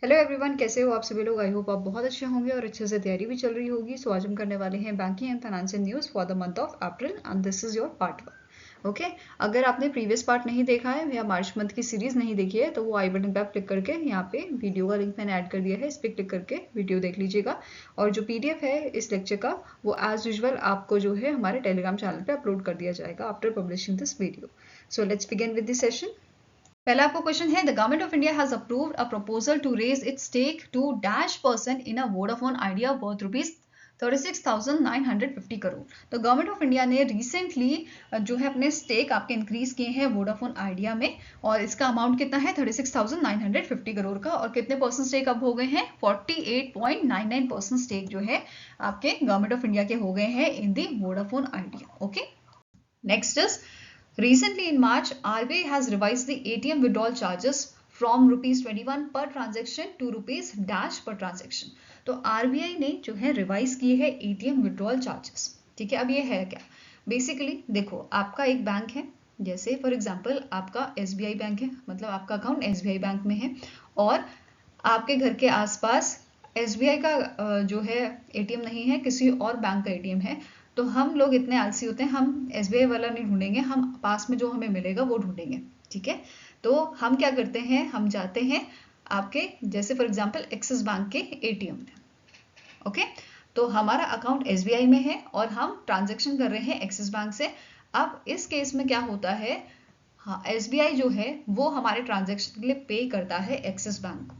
Hello everyone, कैसे हो आप सभी लोग। आई होप आप बहुत अच्छे होंगे और अच्छे से तैयारी भी चल रही होगी। सो आज हम करने वाले हैं banking and financial news for the month of April and this is your part 1। Okay, अगर आपने प्रीवियस पार्ट नहीं देखा है या मार्च मंथ की सीरीज नहीं देखी है तो वो आई बटन पर आप क्लिक करके यहाँ पे वीडियो का लिंक मैंने ऐड कर दिया है, इस पर क्लिक करके वीडियो देख लीजिएगा। और जो PDF है इस लेक्चर का वो एज यूजुअल आपको जो है हमारे टेलीग्राम चैनल पे अपलोड कर दिया जाएगा after publishing this video. So let's begin with this session. पहला आपको क्वेश्चन है, the government of India has approved a proposal to raise its stake to -% in a Vodafone Idea worth ₹36,950 crore. तो government of India ने recently जो है अपने stake आपके increase किए हैं वोडाफोन आइडिया में, और इसका अमाउंट कितना है 36,950 करोड़ का। और कितने परसेंट स्टेक अब हो गए हैं 48.99% स्टेक जो है आपके गवर्नमेंट ऑफ इंडिया के हो गए हैं in the Vodafone Idea. Okay, next is recently in March, RBI has revised the ATM withdrawal charges from ₹21 per transaction to ₹- per transaction। तो RBI ने जो है रिवाइज की है ATM withdrawal charges। ठीक है, अब ये है क्या, बेसिकली देखो आपका एक बैंक है, जैसे फॉर एग्जांपल आपका SBI बैंक है, मतलब आपका अकाउंट SBI बैंक में है, और आपके घर के आसपास SBI का जो है ATM नहीं है, किसी और बैंक का ATM है। तो हम लोग इतने आलसी होते हैं, हम SBI वाला नहीं ढूंढेंगे, हम पास में जो हमें मिलेगा वो ढूंढेंगे। ठीक है, तो हम क्या करते हैं, हम जाते हैं आपके जैसे फॉर एग्जांपल एक्सिस बैंक के ATM में। ओके, तो हमारा अकाउंट SBI में है और हम ट्रांजेक्शन कर रहे हैं एक्सिस बैंक से। अब इस केस में क्या होता है, हाँ SBI जो है वो हमारे ट्रांजेक्शन के लिए पे करता है एक्सिस बैंक को।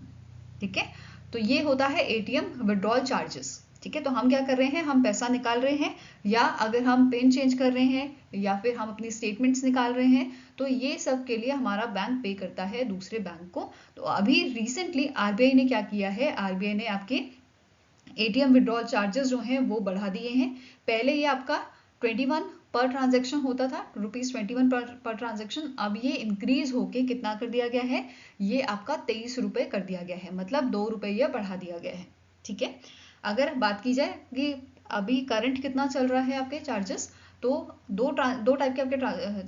ठीक है, तो ये होता है ATM विड्रॉल चार्जेस। ठीक है, तो हम क्या कर रहे हैं, हम पैसा निकाल रहे हैं, या अगर हम पिन चेंज कर रहे हैं या फिर हम अपनी स्टेटमेंट्स निकाल रहे हैं, तो ये सब के लिए हमारा बैंक पे करता है दूसरे बैंक को। तो अभी रिसेंटली RBI ने क्या किया है, RBI ने आपके ATM विड्रॉल चार्जेस जो हैं वो बढ़ा दिए हैं। पहले ये आपका 21 पर ट्रांजेक्शन होता था, ₹21 पर ट्रांजेक्शन। अब ये इंक्रीज होके कितना कर दिया गया है, ये आपका ₹23 कर दिया गया है, मतलब ₹2 बढ़ा दिया गया है। ठीक है, अगर बात की जाए कि अभी करंट कितना चल रहा है आपके चार्जेस, तो दो टाइप के आपके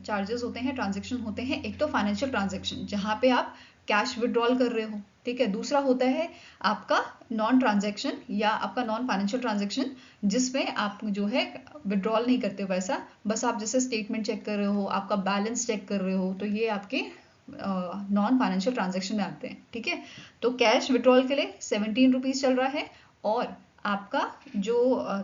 चार्जेस होते हैं, ट्रांजेक्शन होते हैं। एक तो फाइनेंशियल ट्रांजेक्शन जहाँ पे आप कैश विड्रॉल कर रहे हो, ठीक है। दूसरा होता है आपका नॉन ट्रांजेक्शन या आपका नॉन फाइनेंशियल ट्रांजेक्शन, जिसमें आप जो है विड्रॉल नहीं करते हो पैसा, बस आप जैसे स्टेटमेंट चेक कर रहे हो, आपका बैलेंस चेक कर रहे हो, तो ये आपके नॉन फाइनेंशियल ट्रांजेक्शन में आते हैं। ठीक है, तो कैश विड्रॉल के लिए ₹17 चल रहा है, और आपका जो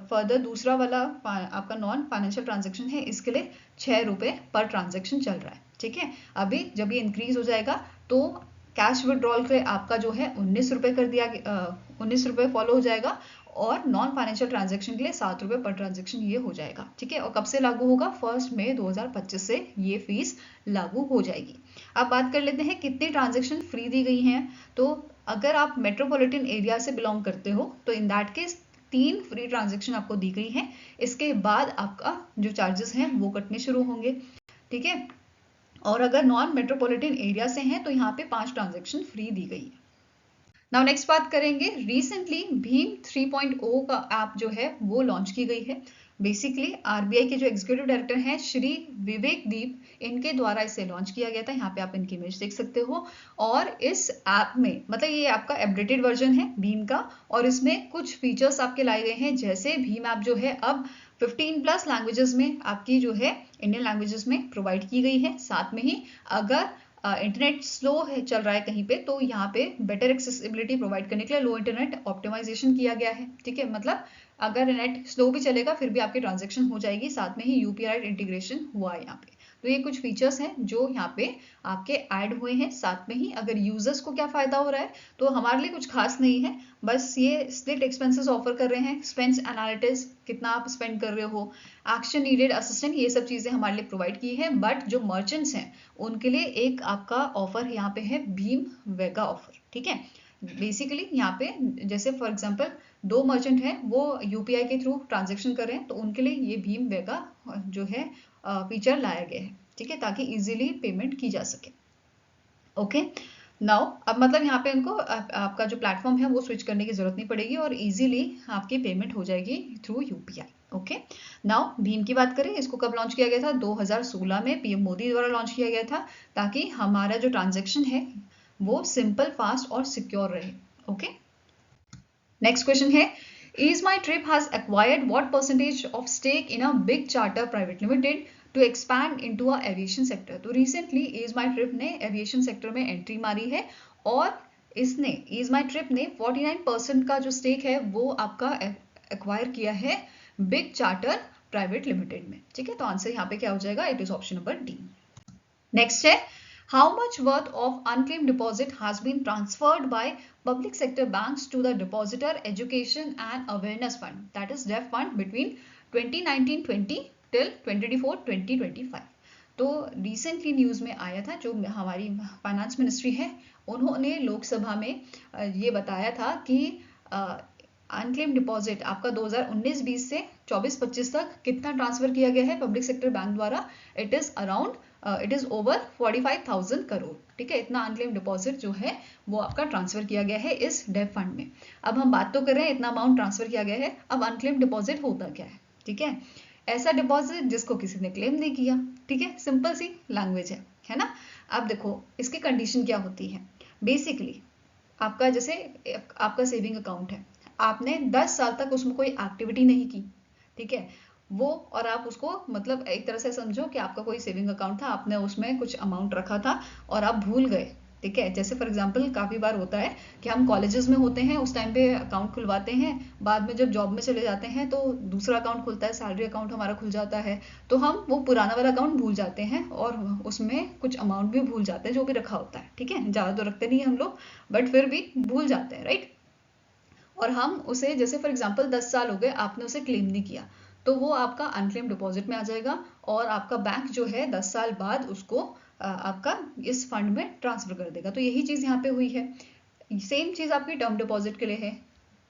फर्दर दूसरा वाला आपका नॉन फाइनेंशियल ट्रांजेक्शन है, इसके लिए ₹6 पर ट्रांजेक्शन चल रहा है। ठीक है, अभी जब ये इंक्रीज हो जाएगा तो कैश विड्रॉल के आपका जो है ₹19 कर दिया, ₹19 फॉलो हो जाएगा, और नॉन फाइनेंशियल ट्रांजेक्शन के लिए ₹7 पर ट्रांजेक्शन ये हो जाएगा। ठीक है, और कब से लागू होगा, 1 मई 2025 से ये फीस लागू हो जाएगी। अब बात कर लेते हैं कितनी ट्रांजेक्शन फ्री दी गई हैं। तो अगर आप मेट्रोपॉलिटन एरिया से बिलोंग करते हो तो इन दैट केस 3 फ्री ट्रांजेक्शन आपको दी गई हैं। इसके बाद आपका जो चार्जेस हैं वो कटने शुरू होंगे। ठीक है, और अगर नॉन मेट्रोपॉलिटन एरिया से हैं तो यहाँ पे 5 ट्रांजेक्शन फ्री दी गई है। नाउ नेक्स्ट बात करेंगे, रिसेंटली भीम 3.0 का ऐप जो है वो लॉन्च की गई है। बेसिकली RBI के जो एग्जीक्यूटिव डायरेक्टर हैं श्री विवेक दीप, इनके द्वारा इसे लॉन्च किया गया था। यहाँ पे आप इनकी इमेज देख सकते हो, और इस ऐप में मतलब ये आपका अपडेटेड वर्जन है भीम का, और इसमें कुछ फीचर्स आपके लाए गए हैं, जैसे भीम ऐप जो है अब 15+ लैंग्वेजेस में आपकी जो है इंडियन लैंग्वेजेस में प्रोवाइड की गई है। साथ में ही अगर इंटरनेट स्लो है चल रहा है कहीं पे, तो यहाँ पे बेटर एक्सेसिबिलिटी प्रोवाइड करने के लिए लो इंटरनेट ऑप्टिमाइजेशन किया गया है। ठीक है, मतलब अगर नेट स्लो भी चलेगा फिर भी आपकी ट्रांजेक्शन हो जाएगी। साथ में ही UPI इंटीग्रेशन हुआ है यहाँ पे। तो ये कुछ फीचर्स हैं जो यहाँ पे आपके ऐड हुए हैं। साथ में ही अगर यूजर्स को क्या फायदा हो रहा है, तो हमारे लिए कुछ खास नहीं है, बस ये स्प्लिट एक्सपेंसेस ऑफर कर रहे हैं, स्पेंस एनालिटिक्स कितना आप स्पेंड कर रहे हो, एक्शन नीडेड असिस्टेंट, ये सब चीजें हमारे लिए प्रोवाइड की है। बट जो मर्चेंट्स हैं उनके लिए एक आपका ऑफर यहाँ पे है भीम वेगा ऑफर। ठीक है, बेसिकली यहाँ पे जैसे फॉर एग्जांपल 2 मर्चेंट हैं, वो UPI के थ्रू ट्रांजेक्शन कर रहे हैं, तो उनके लिए ये भीम वेगा जो है फीचर लाया गया है। ठीक है, ताकि इजीली पेमेंट की जा सके। ओके, नाउ अब मतलब यहाँ पे उनको आपका जो प्लेटफॉर्म है वो स्विच करने की जरूरत नहीं पड़ेगी, और इजीली आपकी पेमेंट हो जाएगी through UPI। Okay, now Bhim की बात करें, इसको कब लॉन्च किया गया था, 2016 में PM मोदी द्वारा लॉन्च किया गया था, ताकि हमारा जो ट्रांजेक्शन है वो सिंपल, फास्ट और सिक्योर रहे। ओके। नेक्स्ट क्वेश्चन है, Ease My Trip has acquired what percentage of stake in a big charter private limited to expand into a aviation sector? तो recently Ease My Trip ने aviation sector में entry मारी है और इसने Ease My Trip ने 49% का जो स्टेक है वो आपका एक्वायर किया है बिग चार्टर प्राइवेट लिमिटेड में। ठीक है, तो आंसर यहाँ पे क्या हो जाएगा? It is option number D. Next है, how much worth of unclaimed deposit has been transferred by public sector banks to the Depositor Education and Awareness Fund, that is DEF fund, between 2019-20 till 2024-2025? तो recently news में आया था, जो हमारी finance ministry है उन्होंने लोकसभा में ये बताया था कि अनक्लेम डिपॉजिट आपका 2019-20 से 24-25 तक कितना ट्रांसफर किया गया है पब्लिक सेक्टर बैंक द्वारा? It is over 45,000 crore. ठीक है, इतना अनक्लेम डिपॉजिट जो है वो आपका ट्रांसफर किया गया है इस डेफ फंड में। अब हम बात तो कर रहे हैं इतना अमाउंट ट्रांसफर किया गया है, अब अनक्लेम डिपॉजिट होता क्या है? ठीक है, ऐसा डिपॉजिट जिसको किसी ने क्लेम नहीं किया। ठीक है, सिंपल सी लैंग्वेज है ना। अब देखो इसकी कंडीशन क्या होती है। बेसिकली आपका जैसे आपका सेविंग अकाउंट है, आपने 10 साल तक उसमें कोई एक्टिविटी नहीं की। ठीक है, वो और आप उसको मतलब एक तरह से समझो कि आपका कोई सेविंग अकाउंट था, आपने उसमें कुछ अमाउंट रखा था और आप भूल गए। ठीक है, जैसे फॉर एग्जांपल काफ़ी बार होता है कि हम कॉलेजेस में होते हैं, उस टाइम पे अकाउंट खुलवाते हैं, बाद में जब जॉब में चले जाते हैं तो दूसरा अकाउंट खुलता है, सैलरी अकाउंट हमारा खुल जाता है, तो हम वो पुराना वाला अकाउंट भूल जाते हैं और उसमें कुछ अमाउंट भी भूल जाते हैं जो भी रखा होता है। ठीक है, ज़्यादा तो रखते नहीं हम लोग, बट फिर भी भूल जाते हैं, राइट। और हम उसे जैसे फॉर एग्जांपल 10 साल हो गए आपने उसे क्लेम नहीं किया, तो वो आपका अनक्लेम डिपॉजिट में आ जाएगा और आपका बैंक जो है 10 साल बाद उसको आपका इस फंड में ट्रांसफर कर देगा। तो यही चीज़ यहाँ पे हुई है। सेम चीज़ आपकी टर्म डिपॉजिट के लिए है।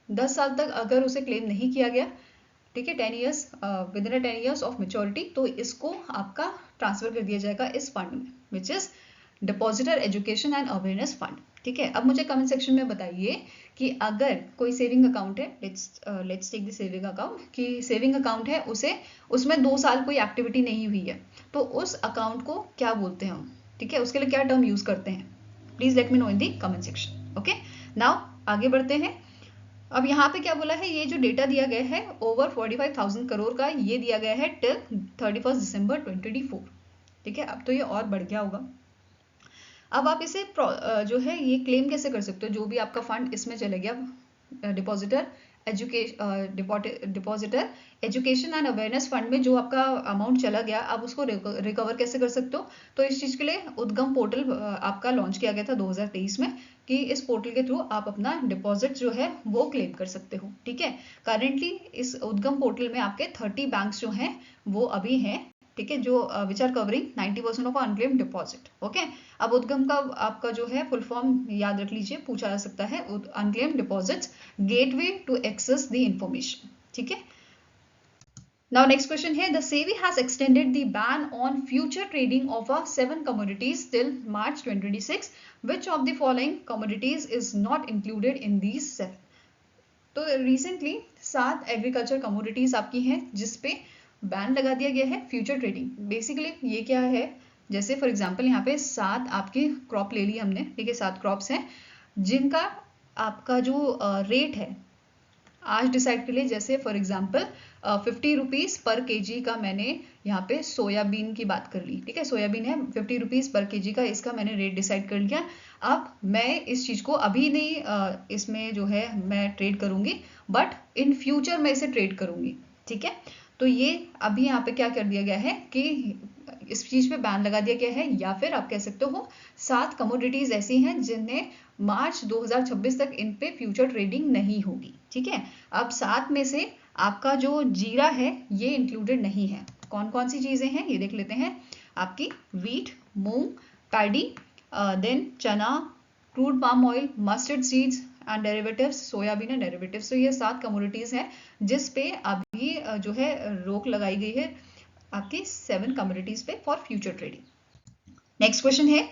10 साल तक अगर उसे क्लेम नहीं किया गया, ठीक है, 10 years with in 10 years of maturity, तो इसको आपका ट्रांसफर कर दिया जाएगा इस फंड में, which is depositor education and awareness fund. ठीक है, अब मुझे कमेंट सेक्शन में बताइए कि अगर कोई सेविंग अकाउंट है, let's take the saving account, कि सेविंग अकाउंट है उसमें 2 साल कोई एक्टिविटी नहीं हुई है, तो उस अकाउंट को क्या बोलते हैं हम? ठीक है, उसके लिए क्या टर्म यूज करते हैं? Please let me know in the comment section. Okay, now आगे बढ़ते हैं। अब यहाँ पे क्या बोला है, ये जो डेटा दिया गया है ओवर 45,000 करोड़ का, ये दिया गया है टिल 31 दिसंबर 2024। ठीक है, अब तो ये और बढ़ गया होगा। अब आप इसे जो है ये क्लेम कैसे कर सकते हो? जो भी आपका फंड इसमें चले गया depositor education and awareness fund में जो आपका अमाउंट चला गया, आप उसको रिकवर कैसे कर सकते हो? तो इस चीज़ के लिए उद्गम पोर्टल आपका लॉन्च किया गया था 2023 में, कि इस पोर्टल के थ्रू आप अपना डिपॉजिट जो है वो क्लेम कर सकते हो। ठीक है, करेंटली इस उद्गम पोर्टल में आपके 30 बैंक्स जो हैं वो अभी हैं। ठीक है, जो which are covering 90% of unclaimed deposit. Okay, अब उद्गम का आपका जो है फुल फॉर्म याद रख लीजिए, पूछा जा सकता है, unclaimed deposits gateway to access the information. ठीक है, now next question here, the SEBI has extended the ban on future trading of 7 commodities till March 2026. Which of the following commodities is not included in these 7? तो recently 7 agriculture commodities आपकी हैं जिसपे ban लगा दिया गया है future trading. Basically ये क्या है, जैसे फॉर एग्जांपल यहाँ पे 7 आपकी क्रॉप ले ली हमने। ठीक है, 7 क्रॉप्स हैं जिनका आपका जो रेट है आज डिसाइड कर लिए। जैसे फॉर एग्जांपल 50 रुपीज़ पर केजी का मैंने यहाँ पे सोयाबीन की बात कर ली। ठीक है, सोयाबीन है 50 रुपीज़ पर केजी का, इसका मैंने रेट डिसाइड कर लिया। अब मैं इस चीज़ को अभी नहीं इसमें जो है मैं ट्रेड करूँगी, बट इन फ्यूचर मैं इसे ट्रेड करूँगी। ठीक है, तो ये अभी यहाँ पे क्या कर दिया गया है कि इस चीज़ पे बैन लगा दिया गया है, या फिर आप कह सकते हो 7 कमोडिटीज ऐसी हैं जिन्हें मार्च 2026 तक इन पे फ्यूचर ट्रेडिंग नहीं होगी। ठीक है, अब 7 में से आपका जो जीरा है ये इंक्लूडेड नहीं है। कौन कौन सी चीज़ें हैं ये देख लेते हैं। आपकी वीट, मूंग, पैडी, देन चना, crude palm oil, mustard seeds and derivatives, soybean and derivatives. तो ये 7 कमोडिटीज हैं जिस पे अभी जो है रोक लगाई गई है आपकी 7 कमोडिटीज पे for future trading. Next question है,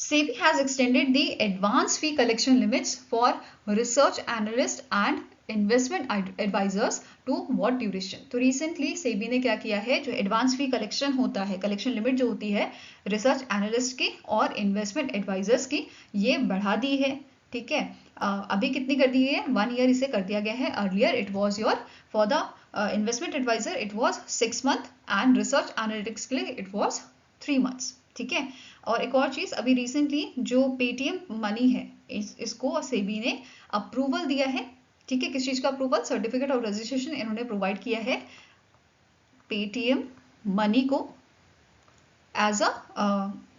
SEBI has extended the advance fee collection limits for research analysts and investment advisors to what duration? तो रिसेंटली सेबी ने क्या किया है, जो एडवांस फी कलेक्शन होता है, कलेक्शन लिमिट जो होती है रिसर्च एनालिस्ट की और इन्वेस्टमेंट एडवाइजर्स की, ये बढ़ा दी है। ठीक है, अभी कितनी कर दी है, 1 ईयर इसे कर दिया गया है। Earlier it was your for the investment adviser it was 6 month and research analytics के लिए इट वॉज 3 मंथ्स। ठीक है, और एक और चीज, अभी रिसेंटली जो पेटीएम मनी है इसको सेबी ने अप्रूवल दिया है। ठीक है, किस चीज का अप्रूवल, सर्टिफिकेट ऑफ रजिस्ट्रेशन इन्होंने प्रोवाइड किया है पेटीएम मनी को as a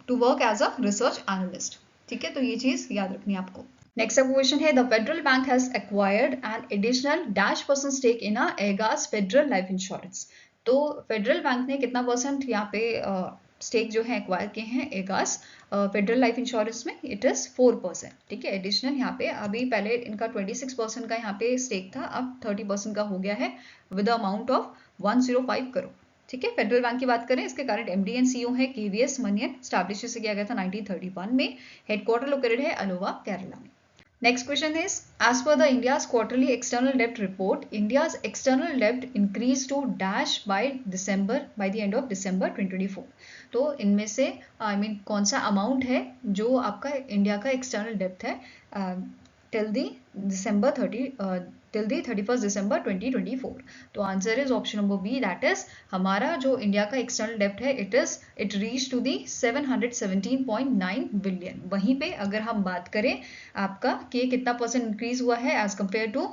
to work as a research analyst. ठीक है, तो ये चीज याद रखनी है आपको। नेक्स्ट क्वेश्चन है, the federal bank has acquired an additional -% stake in Ageas federal life insurance. तो फेडरल बैंक ने कितना परसेंट यहाँ पे स्टेक जो है एक्वायर किए हैं एगास फेडरल लाइफ इंश्योरेंस में, इट इज 4%। ठीक है, एडिशनल यहाँ पे, अभी पहले इनका 26% का यहाँ पे स्टेक था, अब 30% का हो गया है विद अमाउंट ऑफ 105 करोड़। ठीक है, फेडरल बैंक की बात करें, इसके करंट एमडी एंड सीईओ है केवीएस मनियन, स्टैब्लिश इसे किया गया था 1931 में, हेडक्वार्टर लोकेटेड है अलोवा केरला में। Next question is, as per the India's quarterly external debt report, India's external debt increased to dash by the end of December 2024. तो इनमें से कौन सा अमाउंट है जो आपका इंडिया का एक्सटर्नल डेप्थ है टिल दी 31st December 2024। तो answer is option number B, that is हमारा जो इंडिया का एक्सटर्नल डेप्ट है it reach to the 717.9 billion. वहीं पे अगर हम बात करें आपका कि कितना परसेंट इंक्रीज हुआ है एज कम्पेयर टू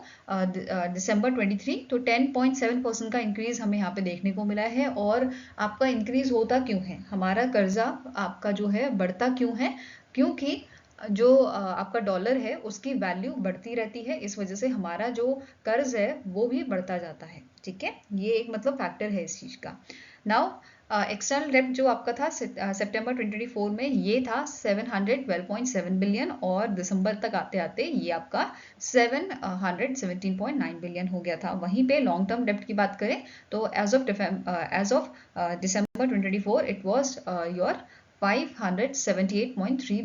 December 23, तो 10.7% का इंक्रीज हमें यहाँ पे देखने को मिला है। और आपका इंक्रीज होता क्यों है, हमारा कर्जा आपका जो है बढ़ता क्यों है, क्योंकि जो आपका डॉलर है उसकी वैल्यू बढ़ती रहती है, इस वजह से हमारा जो कर्ज है वो भी बढ़ता जाता है। ठीक है, ये एक मतलब फैक्टर है इस चीज का। नाउ एक्सटर्नल डेब्ट जो आपका था सितंबर 2024 में ये था 712.7 बिलियन और दिसंबर तक आते आते ये आपका 717.9 बिलियन हो गया था। वहीं पे लॉन्ग टर्म डेब्ट की बात करें तो as of December 2024 it was your 578.3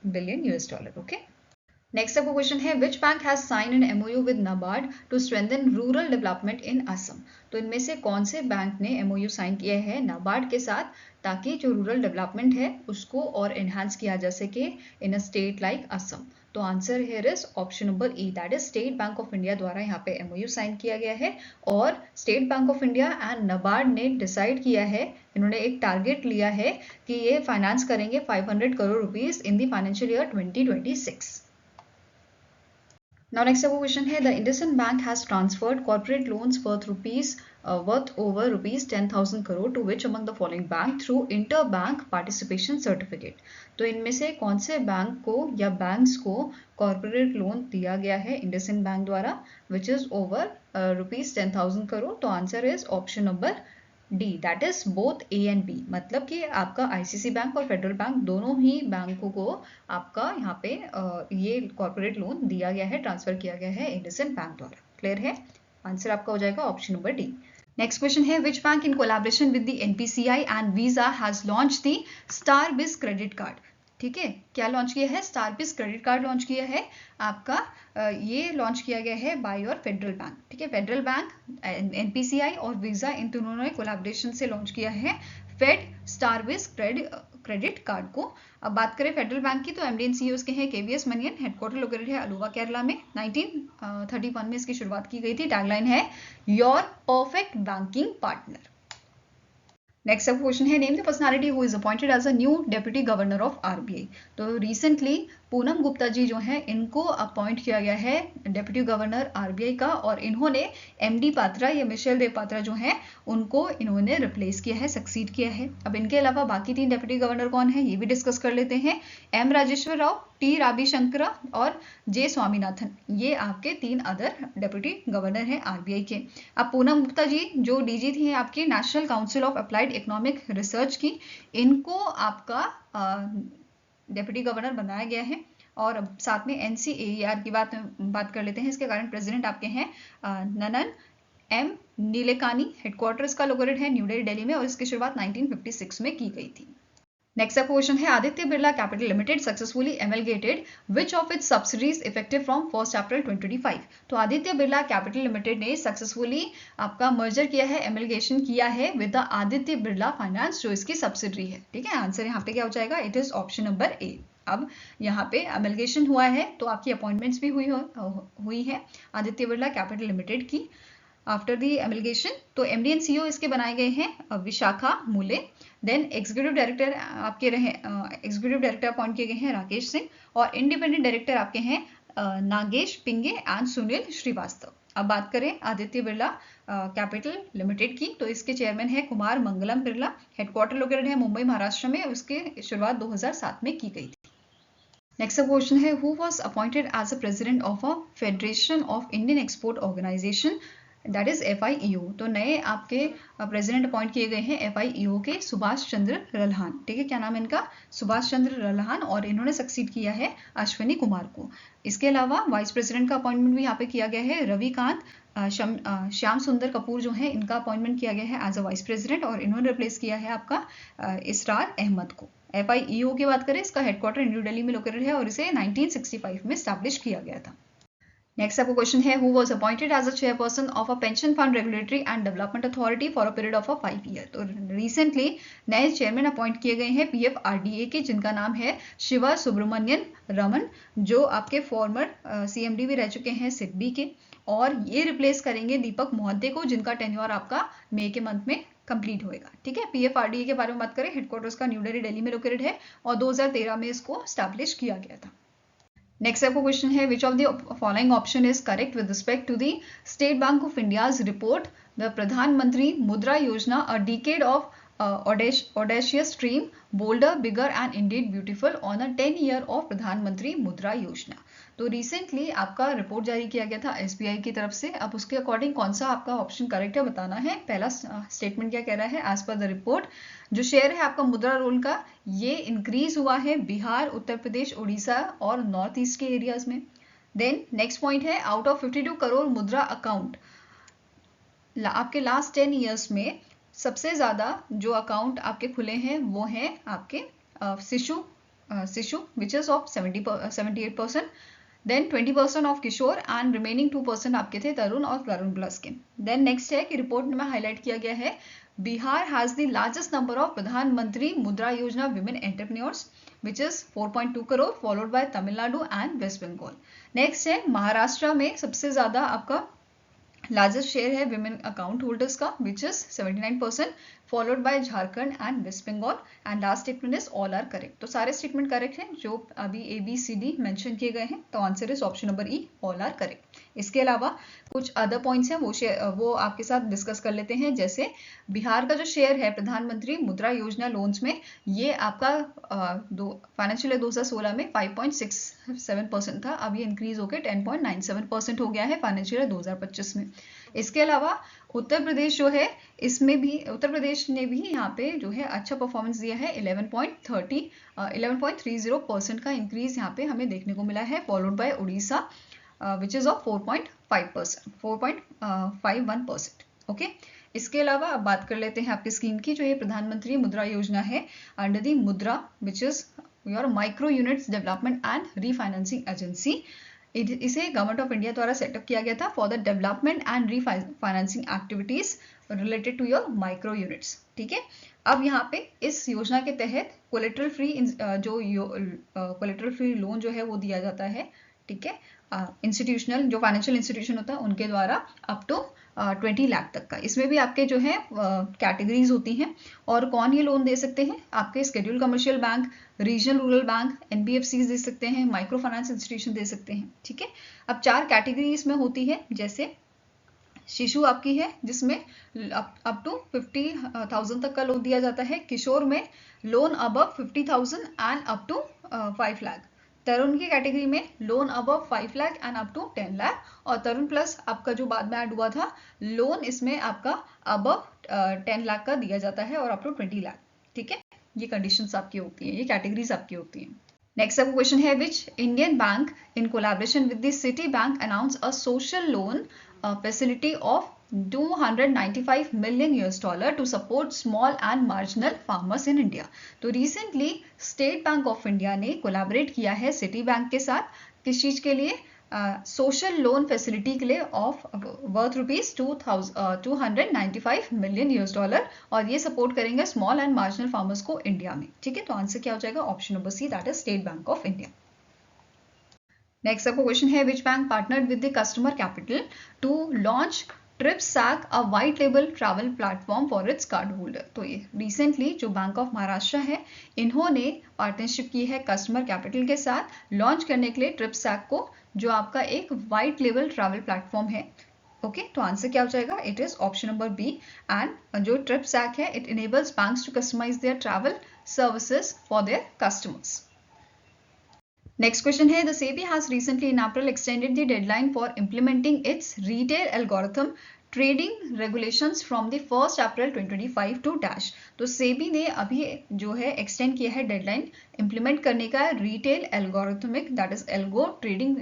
billion US dollar. Okay, next आपका क्वेश्चन है, which bank has sign an MOU with NABARD to strengthen rural development in Assam. तो इनमें से कौन से बैंक ने MOU साइन किया है नाबार्ड के साथ ताकि जो रूरल डेवलपमेंट है उसको और एनहांस किया जा सके इन अ स्टेट लाइक असम। तो answer here is option number E, that is state bank of India द्वारा यहाँ पे MOU साइन किया गया है। और state bank of India and NABARD ने डिसाइड किया है, इन्होंने एक टारगेट लिया है कि ये फाइनेंस करेंगे 500 crore rupees in the financial year 2026। Now next question है, the IndusInd Bank has transferred corporate loans worth over rupees 10,000 crore to which among the following bank through interbank participation certificate। तो इनमें से कौन से बैंक को या banks को corporate loan दिया गया है IndusInd बैंक द्वारा which is over rupees 10,000 crore. तो answer is option number D, that is both A and B. मतलब कि आपका आईसीसी बैंक और फेडरल बैंक दोनों ही बैंकों को आपका यहाँ पे ये कॉर्पोरेट लोन दिया गया है, ट्रांसफर किया गया है IndusInd बैंक द्वारा। क्लियर है, आंसर आपका हो जाएगा option number D. Next question है, which bank in collaboration with the NPCI and visa has launch the StarBiz credit card. ठीक है, क्या लॉन्च किया है, स्टारबिज क्रेडिट कार्ड लॉन्च किया है आपका, ये लॉन्च किया गया है बाय योर फेडरल बैंक। ठीक है, फेडरल बैंक, NPCI और वीजा इन दोनों ने कोलैबोरेशन से लॉन्च किया है फेड स्टारबिज क्रेडिट कार्ड को। अब बात करें फेडरल बैंक की तो MD and CEO के हैं केवीएस मनियन, हेडक्वार्टर लोकेटेड है अलोवा केरला में, 1931 में इसकी शुरुआत की गई थी। टैगलाइन है your perfect banking partner. Next अब क्वेश्चन है, name the personality who is appointed as a new deputy governor of RBI। तो रिसेंटली पूनम गुप्ता जी जो हैं इनको अपॉइंट किया गया है डेप्यूटी गवर्नर RBI का, और इन्होंने MD पात्रा या मिशेल देव पात्रा जो हैं उनको इन्होंने रिप्लेस किया है, सक्सीड किया है। अब इनके अलावा बाकी 3 डेप्यूटी गवर्नर कौन है ये भी डिस्कस कर लेते हैं। M राजेश्वर राव, T रविशंकरा और J स्वामीनाथन, ये आपके 3 अदर डेप्यूटी गवर्नर हैं RBI के। अब पूनम गुप्ता जी जो DG थी आपकी national council of applied economic research की, इनको आपका डेप्यूटी गवर्नर बनाया गया है। और साथ में NCAER की बात कर लेते हैं। इसके कारण प्रेसिडेंट आपके हैं ननन M नीलेकानी, हेडक्वार्टर इसका लोकेटेड है न्यू दिल्ली में और इसकी शुरुआत 1956 में की गई थी। नेक्स्ट अब क्वेश्चन है, Aditya Birla capital limited successfully amalgamated which of its subsidies effective from 1 April 2025। तो आदित्य बिरला कैपिटल लिमिटेड ने सक्सेसफुली आपका मर्जर किया है, एमलगेशन किया है with the Aditya Birla finance जो इसकी सब्सिडरी है। ठीक है, आंसर यहाँ पे क्या हो जाएगा, इट इज ऑप्शन नंबर ए। अब यहाँ पे अमलगेशन हुआ है तो आपकी अपॉइंटमेंट्स भी हुई है आदित्य बिरला कैपिटल लिमिटेड की आफ्टर दी एमलगेशन। तो एमडी एंड सीईओ इसके बनाए गए हैं विशाखा मूले। देन एग्जीक्यूटिव डायरेक्टर आपके रहे एग्जीक्यूटिव डायरेक्टर अपॉइंट किए गए हैं राकेश सिंह, और इंडिपेंडेंट डायरेक्टर आपके हैं नागेश पिंगे एंड सुनील श्रीवास्तव। अब बात करें आदित्य बिरला कैपिटल लिमिटेड की, तो इसके चेयरमैन है कुमार मंगलम बिरला। हेडक्वार्टर लोकेटेड है मुंबई महाराष्ट्र में, उसकी शुरुआत 2007 में की गई थी। नेक्स्ट क्वेश्चन है who was appointed as a president of a federation of Indian export organisation that is FIEO। तो नए आपके प्रेसिडेंट अपॉइंट किए गए हैं FIEO के सुभाष चंद्र रल्हान। ठीक है, क्या नाम है इनका? सुभाष चंद्र रल्हान, और इन्होंने सक्सीड किया है अश्विनी कुमार को। इसके अलावा वाइस प्रेसिडेंट का अपॉइंटमेंट भी यहाँ पे किया गया है रविकांत श्याम सुंदर कपूर जो है, इनका अपॉइंटमेंट किया गया है एज अ वाइस प्रेसिडेंट, और इन्होंने रिप्लेस किया है आपका इसरार अहमद को। FIEO की बात करें, इसका हेडक्वार्टर न्यू दिल्ली में लोकेटेड है और इसे 1965 में स्टैब्लिश किया गया था। नेक्स्ट आपको क्वेश्चन है who was appointed as a chairperson of a pension fund regulatory and development authority for a period of 5 year. तो रिसेंटली नए चेयरमैन अपॉइंट किए गए हैं PFRDA के, जिनका नाम है शिवा सुब्रमण्यन रमन, जो आपके फॉर्मर CMD भी रह चुके हैं सिडबी के, और ये रिप्लेस करेंगे दीपक मोहंते को, जिनका टेन्योर आपका मई के मंथ में कंप्लीट होएगा। ठीक है, PFRDA के बारे में बात करें, हेडक्वार्टर्स का न्यू दिल्ली में लोकेटेड है और 2013 में इसको स्टैब्लिश किया गया था। नेक्स्ट आपको क्वेश्चन है which of the following option is correct with respect to the state bank of India's report the Pradhanmantri Mudra Yojana a decade of audacious dream, bolder, bigger and indeed beautiful on a 10 year of प्रधानमंत्री मुद्रा योजना। तो recently आपका report जारी किया गया था SBI की तरफ से। अब उसके अकॉर्डिंग कौन सा आपका ऑप्शन करेक्ट है बताना है। पहला स्टेटमेंट क्या कह रहा है, एज पर द रिपोर्ट जो शेयर है आपका मुद्रा रोल का, ये इंक्रीज हुआ है बिहार, उत्तर प्रदेश, उड़ीसा और नॉर्थ ईस्ट के एरियाज में। देन नेक्स्ट पॉइंट है आउट ऑफ 52 करोड़ मुद्रा अकाउंट आपके लास्ट 10 ईयर्स में सबसे ज़्यादा जो अकाउंट आपके खुले हैं वो हैं आपके Shishu which is of 78%, then 20% of Kishore and remaining 2% आपके थे तरुण और तरुण प्लस के। देन नेक्स्ट है कि रिपोर्ट में हाईलाइट किया गया है Bihar has the largest number of Pradhanmantri Mudra Yojana women entrepreneurs which is 4.2 crore followed by Tamil Nadu and West Bengal. Next है महाराष्ट्र में सबसे ज़्यादा आपका लार्जेस्ट शेयर है विमेन अकाउंट होल्डर्स का which is 79% followed by Jharkhand and West Bengal. And last statement is all are correct. तो सारे statement correct हैं जो अभी ABCD मेंशन किए गए हैं। तो answer is option number E, all are correct. इसके अलावा कुछ अदर पॉइंट्स हैं वो आपके साथ डिस्कस कर लेते हैं। जैसे बिहार का जो शेयर है प्रधानमंत्री मुद्रा योजना लोन्स में, ये आपका फाइनेंशियल ईयर 2016 में 5.67% था, अब ये इंक्रीज होकर 10.97% हो गया है फाइनेंशियल ईयर 2025 में। इसके अलावा उत्तर प्रदेश जो है, इसमें भी उत्तर प्रदेश ने भी यहाँ पे जो है अच्छा परफॉर्मेंस दिया है। 11.30% का इंक्रीज यहाँ पे हमें देखने को मिला है, followed by Orissa which is of 4.51%। Okay, इसके अलावा अब बात कर लेते हैं आपकी स्कीम की। जो ये प्रधानमंत्री मुद्रा योजना है under the Mudra which is your micro units development and refinancing agency, इसे गवर्नमेंट ऑफ इंडिया द्वारा सेटअप किया गया था for the development and refinancing activities related to your micro units. ठीक है, अब यहाँ पे इस योजना के तहत कोलेटरल फ्री लोन जो है वो दिया जाता है। ठीक है, इंस्टीट्यूशनल जो फाइनेंशियल इंस्टीट्यूशन होता है उनके द्वारा अप टू 20 लाख तक का। इसमें भी आपके जो है कैटेगरीज होती हैं, और कौन ये लोन दे सकते हैं, आपके schedule commercial bank, regional rural bank, NBFCs दे सकते हैं, माइक्रो फाइनेंस इंस्टीट्यूशन दे सकते हैं। ठीक है, अब 4 कैटेगरी इसमें होती है। जैसे शिशु आपकी है जिसमें अप टू 50,000 तक का लोन दिया जाता है। किशोर में loan above 50,000 and up to 5 lakh. Tarun की कैटेगरी में loan above 5 lakh and up to 10 lakh. और तरुण प्लस आपका जो बाद में ऐड हुआ था लोन, इसमें आपका अबव 10 लाख का दिया जाता है और अप टू 20 लाख। ठीक है, ये कंडीशंस आपकी होती हैं, ये कैटेगरीज आपकी होती हैं। नेक्स्ट आपको क्वेश्चन है which Indian bank in collaboration with the city bank announce a social loan facility of $295 million to support small and marginal farmers in India। तो recently state bank of India ने collaborate किया है city bank के साथ। किस चीज के लिए? सोशल लोन फैसिलिटी के लिए ऑफ वर्थ $295 मिलियन और ये सपोर्ट करेंगे स्मॉल एंड मार्जिनल फार्मर्स को इंडिया में। ठीक है, तो आंसर क्या हो जाएगा? Option number C, that is state bank of India. Next आपका क्वेश्चन है, which bank partnered with the customer capital to launch TripSack, a white label travel platform for its card holder। तो ये recently जो bank of Maharashtra है, इन्होंने partnership की है customer capital के साथ लॉन्च करने के लिए TripSack को, जो आपका एक वाइट लेबल ट्रैवल प्लेटफॉर्म है। ओके, तो आंसर क्या हो जाएगा? It is option number B. And जो TripSack है, it enables banks to customise their travel services for their customers. Next question है, the SEBI has recently in April extended the deadline for implementing its retail algorithm trading regulations from the 1st April 2025 to dash। तो SEBI ने अभी जो है extend किया है deadline implement करने का retail algorithmic that is algo trading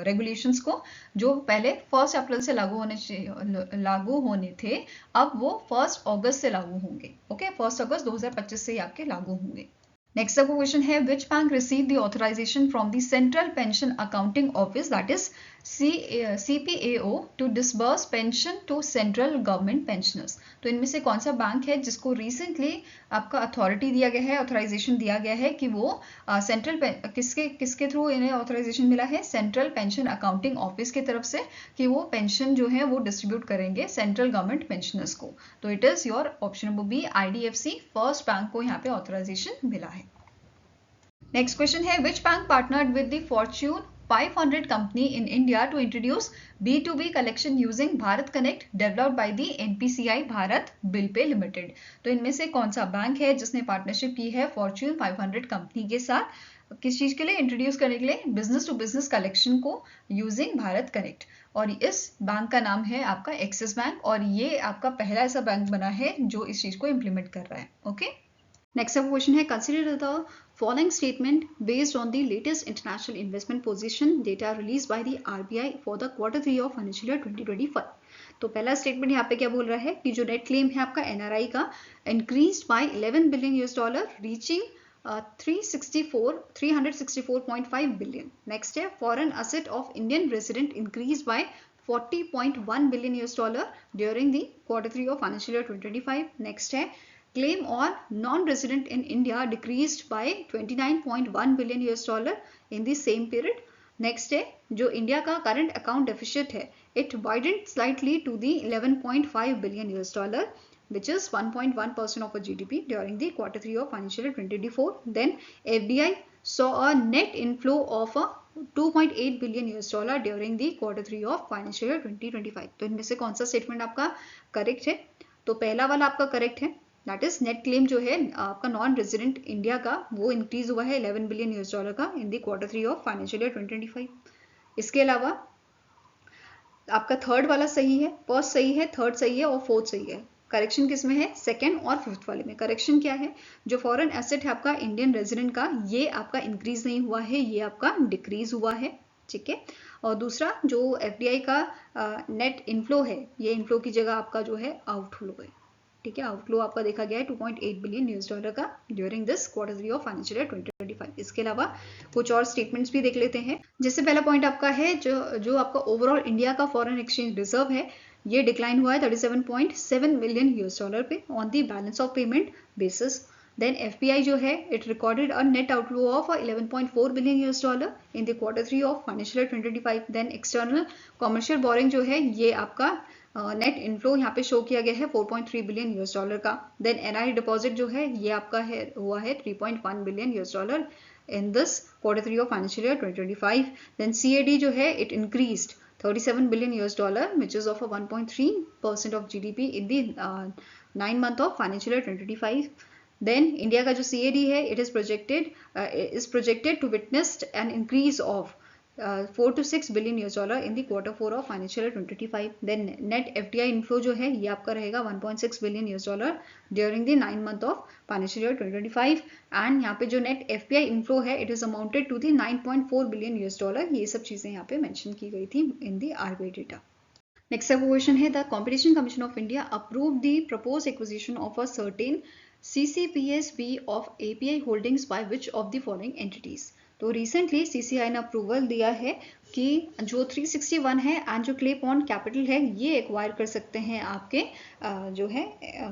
regulations को, जो पहले 1 अप्रैल से लागू होने थे, अब वो 1 अगस्त से लागू होंगे। ओके, 1 अगस्त 2025 से आपके लागू होंगे। नेक्स्ट आपका क्वेश्चन है, which bank receive the authorisation from the central pension accounting office that is CPAO to disburse pension to central government pensioners. तो इनमें से कौन सा बैंक है जिसको रिसेंटली आपका अथॉरिटी दिया गया है, ऑथराइजेशन दिया गया है कि वो सेंट्रल किसके थ्रू इन्हें ऑथराइजेशन मिला है? सेंट्रल पेंशन अकाउंटिंग ऑफिस की तरफ से, कि वो पेंशन जो है वो डिस्ट्रीब्यूट करेंगे सेंट्रल गवर्नमेंट पेंशनर्स को। तो it is your option number B, IDFC first bank को यहाँ पे ऑथराइजेशन मिला है। नेक्स्ट क्वेश्चन है, which bank partnered with the Fortune 500 company in India to introduce B2B collection using Bharat Connect developed by the NPCI Bharat bill pay limited. तो इनमें से कौन सा बैंक है जिसने पार्टनरशिप की है फॉर्च्यून 500 कंपनी के साथ, किस चीज के लिए? इंट्रोड्यूस करने के लिए बिजनेस टू बिजनेस कलेक्शन को यूजिंग भारत कनेक्ट। और इस बैंक का नाम है आपका एक्सिस बैंक, और ये आपका पहला ऐसा बैंक बना है जो इस चीज को इम्प्लीमेंट कर रहा है। ओके, नेक्स्ट आपका क्वेश्चन है, consider the following statement based on the latest international investment position data released by the RBI for the Q3 of financial year 2025। तो पहला स्टेटमेंट यहाँ पे क्या बोल रहा है कि जो नेट क्लेम है आपका NRI का increased by $11 billion reaching 364.5 billion। Next है, foreign asset of Indian resident increased by $40.1 billion during the Q3 of financial year 2025। Next है, claim on non-resident in India decreased by $29.1 billion in the same period। Next है, जो India का current account deficit है, it widened slightly to the $11.5 billion which is 1.1% of a GDP during the Q3 of financial year 2024। Then FDI saw a net inflow of $2.8 billion during the Q3 of financial year 2025। तो इनमें से कौन सा statement आपका correct है? तो पहला वाला आपका करेक्ट है, दैट इज नेट क्लेम जो है आपका नॉन रेजिडेंट इंडिया का, वो इंक्रीज हुआ है $11 बिलियन का इन दी Q3 ऑफ फाइनेंशियल ईयर 2025। इसके अलावा आपका थर्ड वाला सही है, फर्स्ट सही है, थर्ड सही है और फोर्थ सही है। करेक्शन किस में है? सेकंड और फिफ्थ वाले में। करेक्शन क्या है? जो फॉरेन एसेट है आपका इंडियन रेजिडेंट का, ये आपका इंक्रीज नहीं हुआ है, ये आपका डिक्रीज हुआ है। ठीक है, और दूसरा जो FDI का नेट इनफ्लो है, ये इनफ्लो की जगह आपका जो है आउटफ्लो है। ठीक है, आउटफ्लो आपका देखा गया है $2.8 बिलियन का during this Q3 of financial year 2025। इसके अलावा कुछ और स्टेटमेंट्स भी देख लेते हैं। जैसे पहला पॉइंट आपका है जो आपका ओवरऑल इंडिया का फॉरेन एक्सचेंज रिजर्व है, ये डिक्लाइन हुआ है $37.7 मिलियन पे on the balance of payment basis. Then FPI जो है, it recorded a net outflow of $11.4 billion in the Q3 of financial year 2025। Then external commercial borrowing जो है, ये आपका नेट इनफ्लो यहाँ पे शो किया गया है $4.3 बिलियन का। देन NRI डिपॉजिट जो है, ये आपका हुआ है $3.1 billion in this Q3 of financial year 2025। Then CAD जो है, it increased $37 billion which is of a 1.3% of GDP in the 9 month of financial year 2025। Then India का जो CAD है, it is projected to witness an increase of $4 to $6 billion in the Q4 of financial year 2025। Then net FDI inflow जो है, ये आपका रहेगा $1.6 billion during the 9 month of financial year 2025। and यहाँ पे जो net FPI inflow है, it is amounted to the $9.4 billion। ये सब चीजें यहाँ पे मेंशन की गई थी in the RBI data। Next question है, the Competition Commission of India approved the proposed acquisition of a certain CCPSB of API holdings by which of the following entities। तो रिसेंटली CCI ने approval दिया है कि जो 361 है and जो clay pond capital है ये एक्वायर कर सकते हैं आपके जो है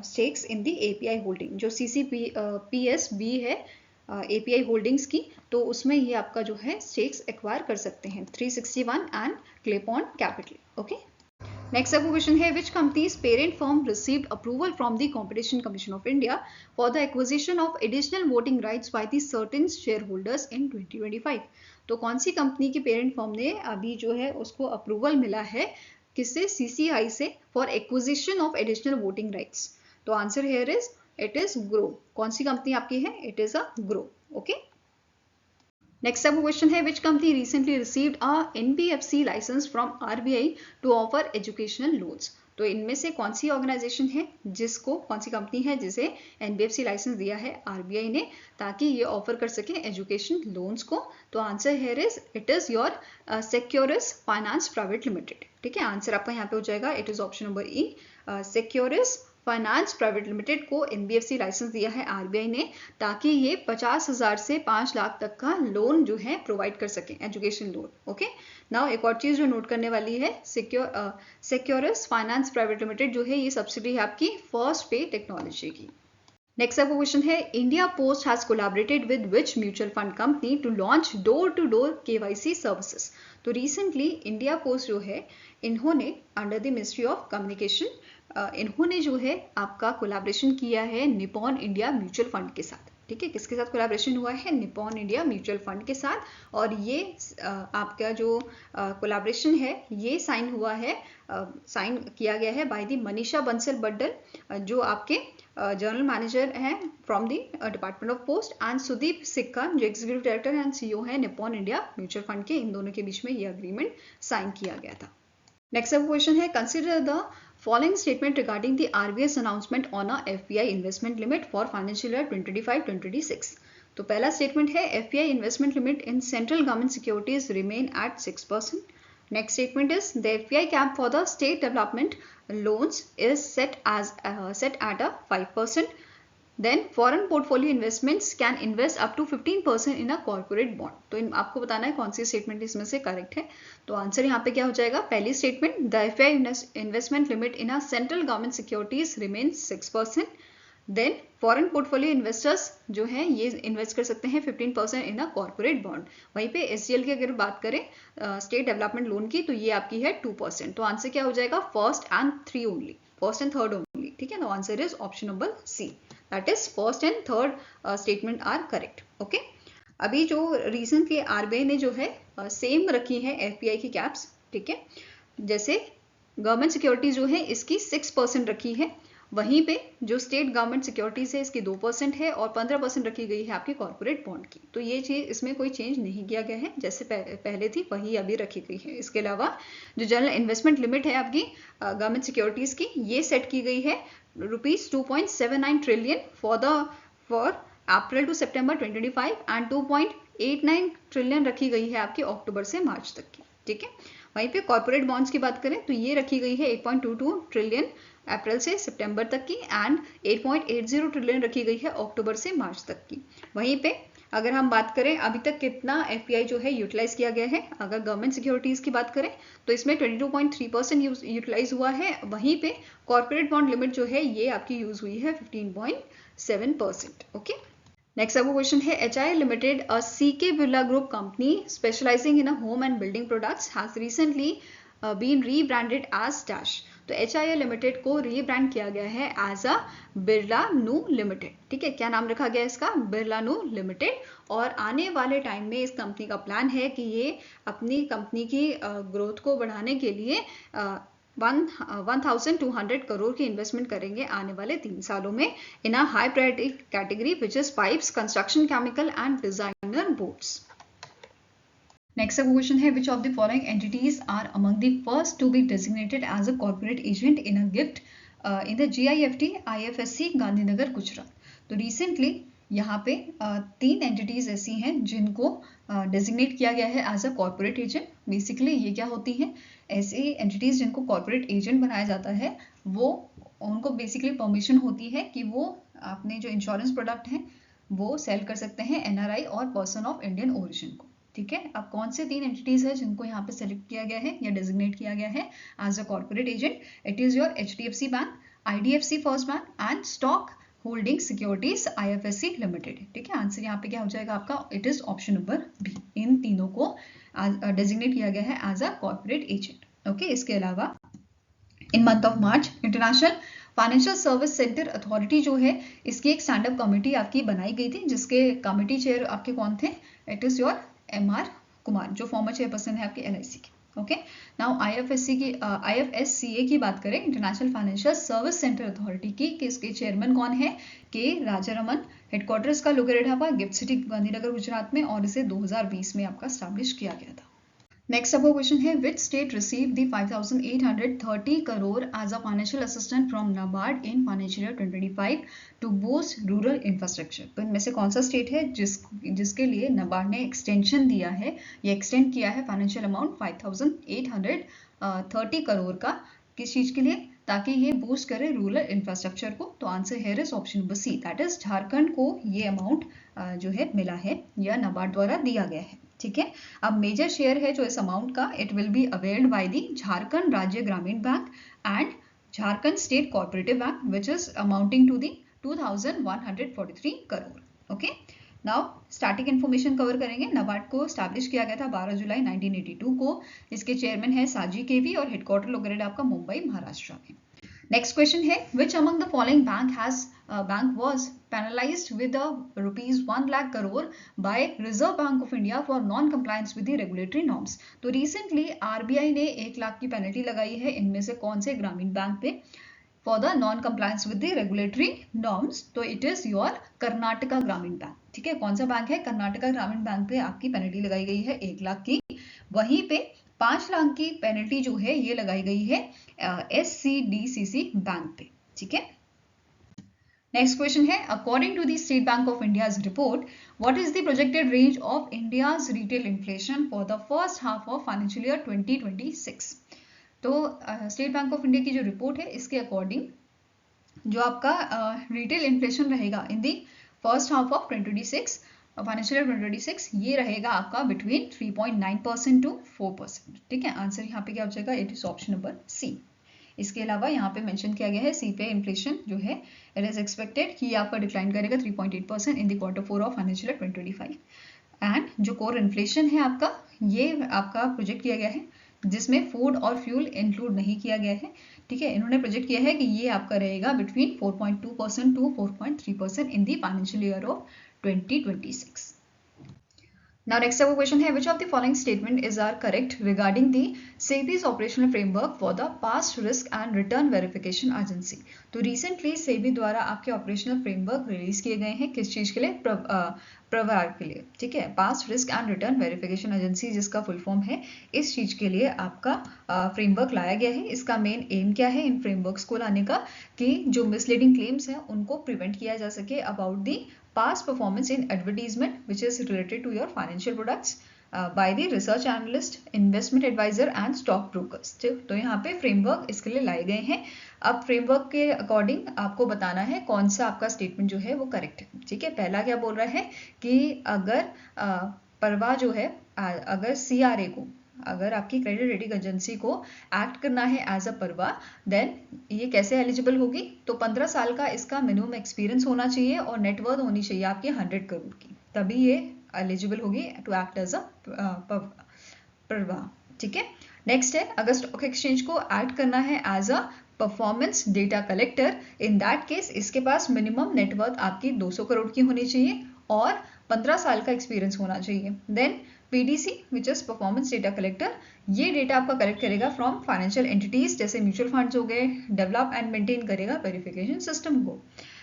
stakes in the API holding, जो CCPSB है एपीआई होल्डिंग्स की, तो उसमें ये आपका जो है स्टेक्स एक्वायर कर सकते हैं 361 and clay pond capital. Okay, next आपको क्वेश्चन है, विच companies parent firm received approval from the competition commission of India for the acquisition of additional voting rights by the certain share holders in 2025. तो कौन सी company की parent firm ने अभी जो है उसको अप्रूवल मिला है किससे, CCI से, for acquisition of additional voting rights. तो answer here is it is Groww. कौन सी कंपनी आपकी है, it is a Groww. Okay, next आपको क्वेश्चन है, which company recently received a NBFC licence from RBI to offer educational loans. तो इनमें से कौन सी ऑर्गेनाइजेशन है जिसको, कौन सी कंपनी है जिसे NBFC लाइसेंस दिया है RBI ने ताकि ये ऑफर कर सके एजुकेशन लोन्स को. तो answer here is it is your Securis finance private limited. ठीक है, आंसर आपका यहाँ पे हो जाएगा, it is option number E, Securis finance private limited को NBFC लाइसेंस दिया है RBI ने ताकि ये 50,000 से 5 लाख तक का लोन जो है प्रोवाइड कर सके, एजुकेशन लोन. ओके, नाउ एक और चीज जो नोट करने वाली है, सेक्योरिस फाइनेंस प्राइवेट लिमिटेड जो है ये सब्सिडी है आपकी फर्स्ट पे टेक्नोलॉजी की. नेक्स्ट आपको क्वेश्चन है, India post has collaborated with which mutual fund company to launch door to door KYC services. तो रिसेंटली इंडिया पोस्ट जो है इन्होंने under the ministry of communication इन्होंने जो है आपका कोलैबोरेशन किया है निपॉन इंडिया म्यूचुअल फंड के साथ. ठीक है, किसके साथ कोलैबोरेशन हुआ है, निपॉन इंडिया म्यूचुअल फंड के साथ. और ये आपका जो कोलैबोरेशन है ये साइन हुआ है, साइन किया गया है बाय द मनीषा बंसल बड्डल जो आपके जनरल मैनेजर हैं from the department of post, and Sudeep Sikka जो एग्जीक्यूटिव डायरेक्टर एंड CEO है निपॉन इंडिया म्यूचुअल फंड के. इन दोनों के बीच में ये अग्रीमेंट साइन किया गया था. नेक्स्ट अब क्वेश्चन है, consider the following statement regarding the RBI's announcement on a FPI investment limit for financial year 2025-2026. तो पहला स्टेटमेंट है, FPI investment limit in central government securities remain at 6%. Next statement is, the FPI cap for the state development loans is set at a 5%. Then foreign portfolio investments can invest up to 15% in a corporate bond. तो आपको बताना है कौन सी statement इसमें से correct है. तो answer यहाँ पे क्या हो जाएगा, पहली statement, the FPI investment limit in a central government securities remain 6%. Then foreign portfolio investors जो हैं ये इन्वेस्ट कर सकते हैं 15% इन अ कॉर्पोरेट बॉन्ड. वहीं पे SGL की अगर बात करें स्टेट डेवलपमेंट लोन की, तो ये आपकी है 2%. तो आंसर क्या हो जाएगा, फर्स्ट एंड थर्ड ओनली. ठीक है, no answer is option number C, that is first and third statement are correct. Okay, अभी जो रिसेंटली RBI ने जो है सेम रखी है FPI की कैप्स. ठीक है, जैसे गवर्नमेंट सिक्योरिटीज जो है इसकी 6% रखी है, वहीं पे जो स्टेट गवर्नमेंट सिक्योरिटीज है इसकी 2% है और 15% रखी गई है आपकी कॉर्पोरेट बॉन्ड की. तो ये चीज इसमें कोई चेंज नहीं किया गया है, जैसे पहले थी वही अभी रखी गई है. इसके अलावा जो जनरल इन्वेस्टमेंट लिमिट है आपकी गवर्नमेंट सिक्योरिटीज की, ये सेट की गई है ₹2.79 trillion for April to September 2025 and 2.89 trillion रखी गई है आपकी अक्टूबर से मार्च तक की. ठीक है, वहीं पे कॉर्पोरेट बॉन्ड्स की बात करें तो ये रखी गई है 8.22 ट्रिलियन अप्रैल से सितंबर तक की एंड 8.80 ट्रिलियन रखी गई है अक्टूबर से मार्च तक की. वहीं पे अगर हम बात करें अभी तक कितना FPI जो है यूटिलाइज किया गया है, अगर गवर्नमेंट सिक्योरिटीज की बात करें तो इसमें 22.3% यूटिलाइज हुआ है. वहीं पे कॉर्पोरेट बॉन्ड लिमिट जो है ये आपकी यूज हुई है 15.7%. ओके, नेक्स्ट आपको क्वेश्चन है, HIL limited a CK Birla group company specialising in home and building products has recently been rebranded as dash. तो HIL लिमिटेड को रीब्रांड किया गया है एज अ बिरला नू लिमिटेड. ठीक है, क्या नाम रखा गया इसका, बिरला नू लिमिटेड. और आने वाले टाइम में इस कंपनी का प्लान है कि ये अपनी कंपनी की ग्रोथ को बढ़ाने के लिए 1,200 करोड़ की इन्वेस्टमेंट करेंगे आने वाले 3 सालों में in a high priority category which is pipes, construction chemical and designer boards. Next question है, which of the following entities are among the first to be designated as a corporate agent in a gift in the GIFT IFSC Gandhinagar Gujarat. तो recently यहाँ पे 3 entities ऐसी हैं जिनको designate किया गया है as a corporate agent. Basically ये क्या होती हैं, ऐसे एंटिटीज जिनको कॉर्पोरेट एजेंट बनाया जाता है वो उनको बेसिकली परमिशन होती है कि वो अपने जो इंश्योरेंस प्रोडक्ट हैं वो सेल कर सकते हैं NRI और पर्सन ऑफ इंडियन ओरिजिन को. ठीक है, अब कौन से 3 एंटिटीज है जिनको यहाँ पे सेलेक्ट किया गया है या डेजिग्नेट किया गया है as a corporate agent? It is your HDFC bank, IDFC first bank and stock holding securities IFSC limited. ठीक है, आंसर यहाँ पे क्या हो जाएगा आपका? It is option number B. इन तीनों को डेजिग्नेट किया गया है as a corporate agent. Okay, इसके अलावा in month of March international financial service centre authority जो है, इसकी एक स्टैंड अप कमेटी आपकी बनाई गई थी, जिसके कमेटी चेयर आपके कौन थे? It is your MR Kumar, जो फॉर्मर चेयरपर्सन है आपके LIC के। ओके, नाउ IFSCA की बात करें, international financial service centre authority की, कि इसके चेयरमैन कौन है? के राजारमन। हेडक्वार्टर इसका लोकेटेड है आपका गिफ्ट सिटी गांधीनगर गुजरात में, और इसे 2020 में आपका स्टैब्लिश किया गया था। नेक्स्ट आपका क्वेश्चन है, which state receive the 5,830 crore as a financial assistant from NABARD in financial year 2025 to boost rural infrastructure? तो इनमें से कौन सा स्टेट है जिसके लिए नाबार्ड ने एक्सटेंशन दिया है या एक्सटेंड किया है फाइनेंशियल अमाउंट 5,830 करोड़ का? किस चीज के लिए? ताकि ये बूस्ट करे रूरल इंफ्रास्ट्रक्चर को। तो आंसर है is option number C, that is Jharkhand को ये अमाउंट जो है मिला है या नाबार्ड द्वारा दिया गया है। ठीक है, अब मेजर शेयर है जो इस अमाउंट का, it will be availed by the Jharkhand Rajya Gramin bank and Jharkhand state cooperative bank, which is amounting to the 2,143 crore. Okay, now static information cover करेंगे। नाबार्ड को स्टैब्लिश किया गया था 12 जुलाई 1982 को। इसके चेयरमैन है साजी केवी और हेडक्वार्टर लोकेटेड आपका मुंबई महाराष्ट्र में। नेक्स्ट क्वेश्चन है, which among the following bank was penalized with a rupees 1 lakh crore by Reserve Bank of India for non-compliance with the regulatory norms? तो रिसेंटली RBI ने 1 लाख की पेनल्टी लगाई है, इनमें से कौन से ग्रामीण बैंक पे? For the non compliance with the regulatory norms. तो इट इज योर कर्नाटका ग्रामीण बैंक। ठीक है, कौन सा बैंक है? कर्नाटका ग्रामीण बैंक पे आपकी पेनल्टी लगाई गई है 1 लाख की। वहीं पे 5 लाख की पेनल्टी जो है ये लगाई गई है SCDCC बैंक पे। ठीक है, नेक्स्ट क्वेश्चन है, according to the state bank of India's report, what is the projected range of India's retail inflation for the first half of financial year 2026? तो स्टेट बैंक ऑफ इंडिया की जो report है, इसके according जो आपका retail inflation रहेगा इन the first half of 2026 financial year 2026, ये रहेगा आपका बिटवीन 3.9% टू 4%। ठीक है, आंसर यहाँ पे क्या हो जाएगा? It is option number C. इसके अलावा यहाँ पे मेंशन किया गया है CPI इन्फ्लेशन जो है, इट इज एक्सपेक्टेड कि आपका डिक्लाइन करेगा 3.8% in the Q4 of financial year 2025। And जो कोर इन्फ्लेशन है आपका, ये आपका प्रोजेक्ट किया गया है, जिसमें फूड और फ्यूल इंक्लूड नहीं किया गया है। ठीक है, इन्होंने प्रोजेक्ट किया है कि ये आपका रहेगा between 4.2% to 4.3% in the financial year of 2026। Now next up question है, which of the following statement is are correct regarding the SEBI's operational framework for the past risk and return verification agency? तो recently SEBI द्वारा आपके operational framework release किए गए हैं, किस चीज के लिए? प्रवार के लिए। ठीक है, past risk and return verification agency जिसका फुल फॉर्म है, इस चीज के लिए आपका फ्रेमवर्क लाया गया है। इसका मेन एम क्या है इन फ्रेमवर्क्स को लाने का? कि जो मिसलीडिंग क्लेम्स हैं उनको प्रिवेंट किया जा सके about the past performance in advertisement which is related to your financial products by the research analyst, investment advisor and stock brokers। तो यहाँ पे फ्रेमवर्क इसके लिए लाए गए हैं। अब फ्रेमवर्क के अकॉर्डिंग आपको बताना है कौन सा आपका स्टेटमेंट जो है वो करेक्ट है। ठीक है, पहला क्या बोल रहा है कि अगर परवाह जो है, अगर CRA को, अगर आपकी क्रेडिट रेटिंग एजेंसी को एक्ट करना है एज अ परवा, देन ये कैसे एलिजिबल होगी? तो 15 साल का इसका मिनिमम एक्सपीरियंस होना चाहिए और नेटवर्थ होनी चाहिए आपकी 100 करोड़ की, तभी ये एलिजिबल होगी टू एक्ट एज अ परवा। ठीक है, नेक्स्ट है, अगर स्टॉक एक्सचेंज को एक्ट करना है as a performance data collector, in that case इसके पास मिनिमम नेटवर्थ आपकी 200 करोड़ की होनी चाहिए और 15 साल का एक्सपीरियंस होना चाहिए। Then PDC which is performance data collector, ये डेटा आपका कलेक्ट करेगा फ्रॉम फाइनेंशियल एंटिटीज जैसे म्यूचुअल फंड्स हो गए, डेवलप एंड मेंटेन करेगा वेरिफिकेशन सिस्टम को।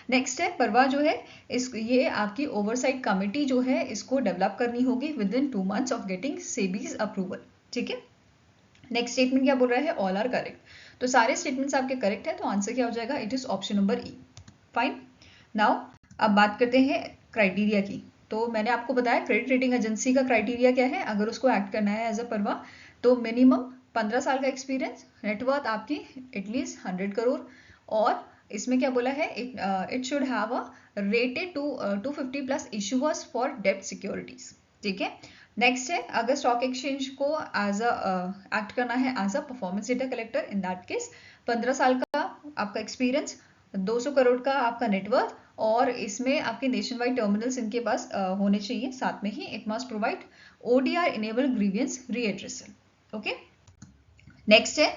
नेक्स्ट है, परवा जो है ये आपकी ओवरसाइट कमेटी जो है इसको डेवलप करनी होगी within 2 months of getting SEBI's approval. ठीक है, नेक्स्ट स्टेटमेंट क्या बोल रहा है? All are correct. तो सारे स्टेटमेंट्स आपके करेक्ट है, तो आंसर क्या हो जाएगा? It is option number E. Fine, now अब बात करते हैं क्राइटेरिया की। तो मैंने आपको बताया क्रेडिट रेटिंग एजेंसी का क्राइटेरिया क्या है, अगर उसको एक्ट करना है एज अ परवा, तो मिनिमम 15 साल का एक्सपीरियंस, नेटवर्थ आपकी एटलीस्ट 100 करोड़, और इसमें क्या बोला है? It should have a rated 250 plus issuers for डेब्ट सिक्योरिटीज। ठीक है, नेक्स्ट है, अगर स्टॉक एक्सचेंज को एज एक्ट करना है as a performance data collector, in that case 15 साल का आपका एक्सपीरियंस, 200 करोड़ का आपका नेटवर्थ, और इसमें आपके नेशन वाइड टर्मिनल्स इनके पास होने चाहिए साथ में ही। It must provide ODR enable grievance redressal. Okay, next है,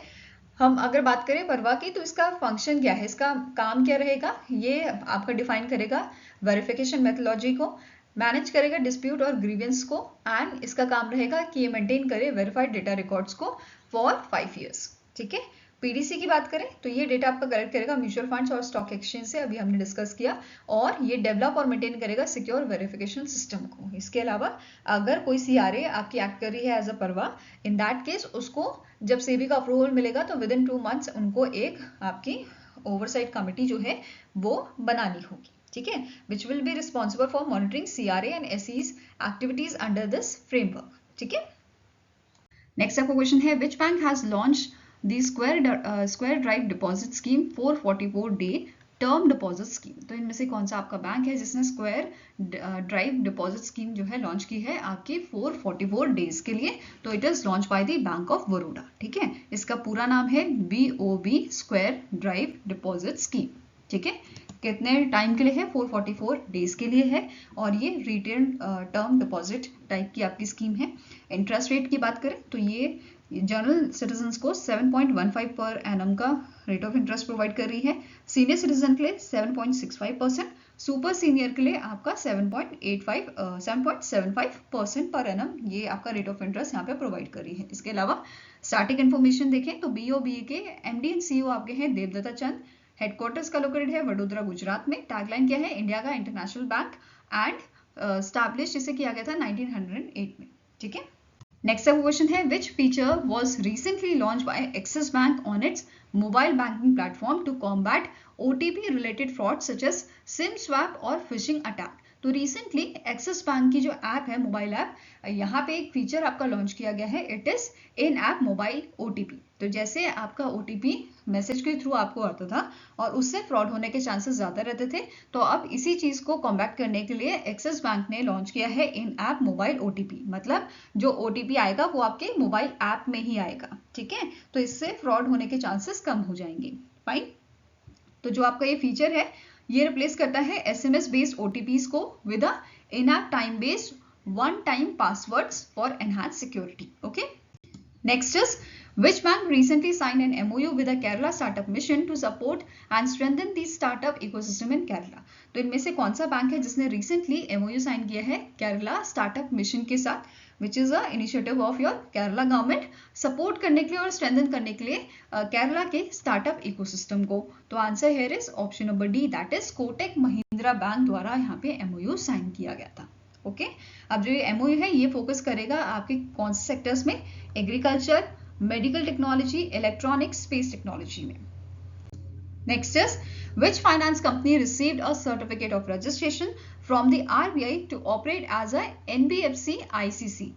हम अगर बात करें परवा की, तो इसका फंक्शन क्या है, इसका काम क्या रहेगा, ये आपका डिफाइन करेगा वेरिफिकेशन मेथोलॉजी को, मैनेज करेगा डिस्प्यूट और ग्रीवियंस को, एंड इसका काम रहेगा कि ये मेंटेन करे वेरीफाइड डेटा रिकॉर्ड्स को फॉर 5 years। ठीक है, पीडीसी की बात करें तो ये डेटा आपका कलेक्ट करेगा म्यूचुअल फंड्स और स्टॉक एक्सचेंज से, अभी हमने डिस्कस किया, और ये डेवलप और मेंटेन करेगा सिक्योर वेरिफिकेशन सिस्टम को। इसके अलावा अगर कोई सीआरए आपकी एक्ट कर रही है एज अ परवा, इन दैट केस उसको जब सेबी का अप्रूवल मिलेगा तो विद इन 2 months उनको एक आपकी ओवरसाइट कमिटी जो है वो बनानी होगी। ठीक है, which will be responsible for monitoring CRA and SEs activities under this framework. ठीक है, नेक्स्ट आपका क्वेश्चन है, which bank has launch the square drive deposit scheme 444 day term deposit scheme. तो इनमें से कौन सा आपका बैंक है जिसने स्क्वायर ड्राइव डिपॉजिट स्कीम जो है लॉन्च की है आपकी 444 डेज के लिए? तो it is launch by the bank of Baroda. ठीक है, इसका पूरा नाम है BOB square drive deposit scheme. ठीक है, कितने टाइम के लिए है? 444 डेज के लिए है, और ये रिटेन टर्म डिपॉजिट टाइप की आपकी स्कीम है। इंटरेस्ट रेट की बात करें तो ये जनरल सिटीजन्स को 7.15 पर एनम का रेट ऑफ इंटरेस्ट प्रोवाइड कर रही है, सीनियर सिटीजन के लिए 7.65%, सुपर सीनियर के लिए आपका 7.75% पर एनम ये आपका रेट ऑफ इंटरेस्ट यहाँ पे प्रोवाइड कर रही है। इसके अलावा स्टार्टिंग इन्फॉर्मेशन देखें तो BOB के MD एंड CEO आपके हैं देवदत्ता चंद, हेडक्वार्टर्स का लोकेटेड है वडोदरा गुजरात में, टैगलाइन क्या है, इंडिया का इंटरनेशनल बैंक, एंड स्टैब्लिश इसे किया गया था 1908 में। ठीक है, नेक्स्ट क्वेश्चन है, which feature was recently launch by Axis bank on its mobile banking platform to combat OTP related fraud such as SIM swap और फिशिंग अटैक। तो रिसेंटली एक्सिस बैंक की जो ऐप है, मोबाइल ऐप, यहाँ पे एक feature आपका launch किया गया है, it is in app mobile OTP। तो जैसे आपका OTP मैसेज के थ्रू आपको आता था और उससे फ्रॉड होने के चांसेस ज्यादा रहते थे, तो अब इसी चीज को कॉम्बैट करने के लिए एक्सिस बैंक ने लॉन्च किया है इन ऐप मोबाइल OTP। मतलब जो OTP आएगा वो आपके मोबाइल ऐप में ही आएगा। ठीक है, तो इससे फ्रॉड होने के चांसेस कम हो जाएंगे। फाइन, तो जो आपका ये फीचर है ये रिप्लेस करता है SMS बेस्ड OTPs को with in app time based one time passwords for enhance security. Okay, next is, which bank recently signed an MOU with a Kerala startup mission to support and strengthen the startup ecosystem in Kerala? तो इनमें से कौन सा bank है जिसने recently MOU sign किया है Kerala startup mission के साथ, which is a initiative of your Kerala government, support करने के लिए और स्ट्रेंथन करने के लिए केरला के स्टार्टअप इकोसिस्टम को? तो answer here is option number D, that is Kotak Mahindra bank द्वारा यहाँ पे MOU साइन किया गया था। ओके, अब जो ये MOU है ये फोकस करेगा आपके कौन से सेक्टर्स में? Agriculture, medical technology, electronics, space technology में। Next is, which finance company received a certificate of registration from the RBI to operate as a NBFC ICC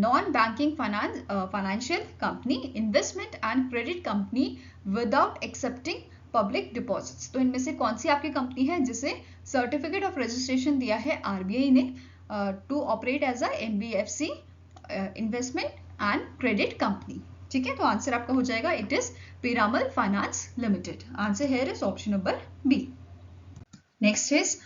non-banking financial company, investment and credit company without accepting public deposits? तो इनमें से कौन सी आपकी company है जिसे certificate of registration दिया है RBI ने to operate as a NBFC investment and credit company? ठीक है, तो आंसर आपका हो जाएगा it is Piramal Finance Limited. Answer here is option number B. Next is,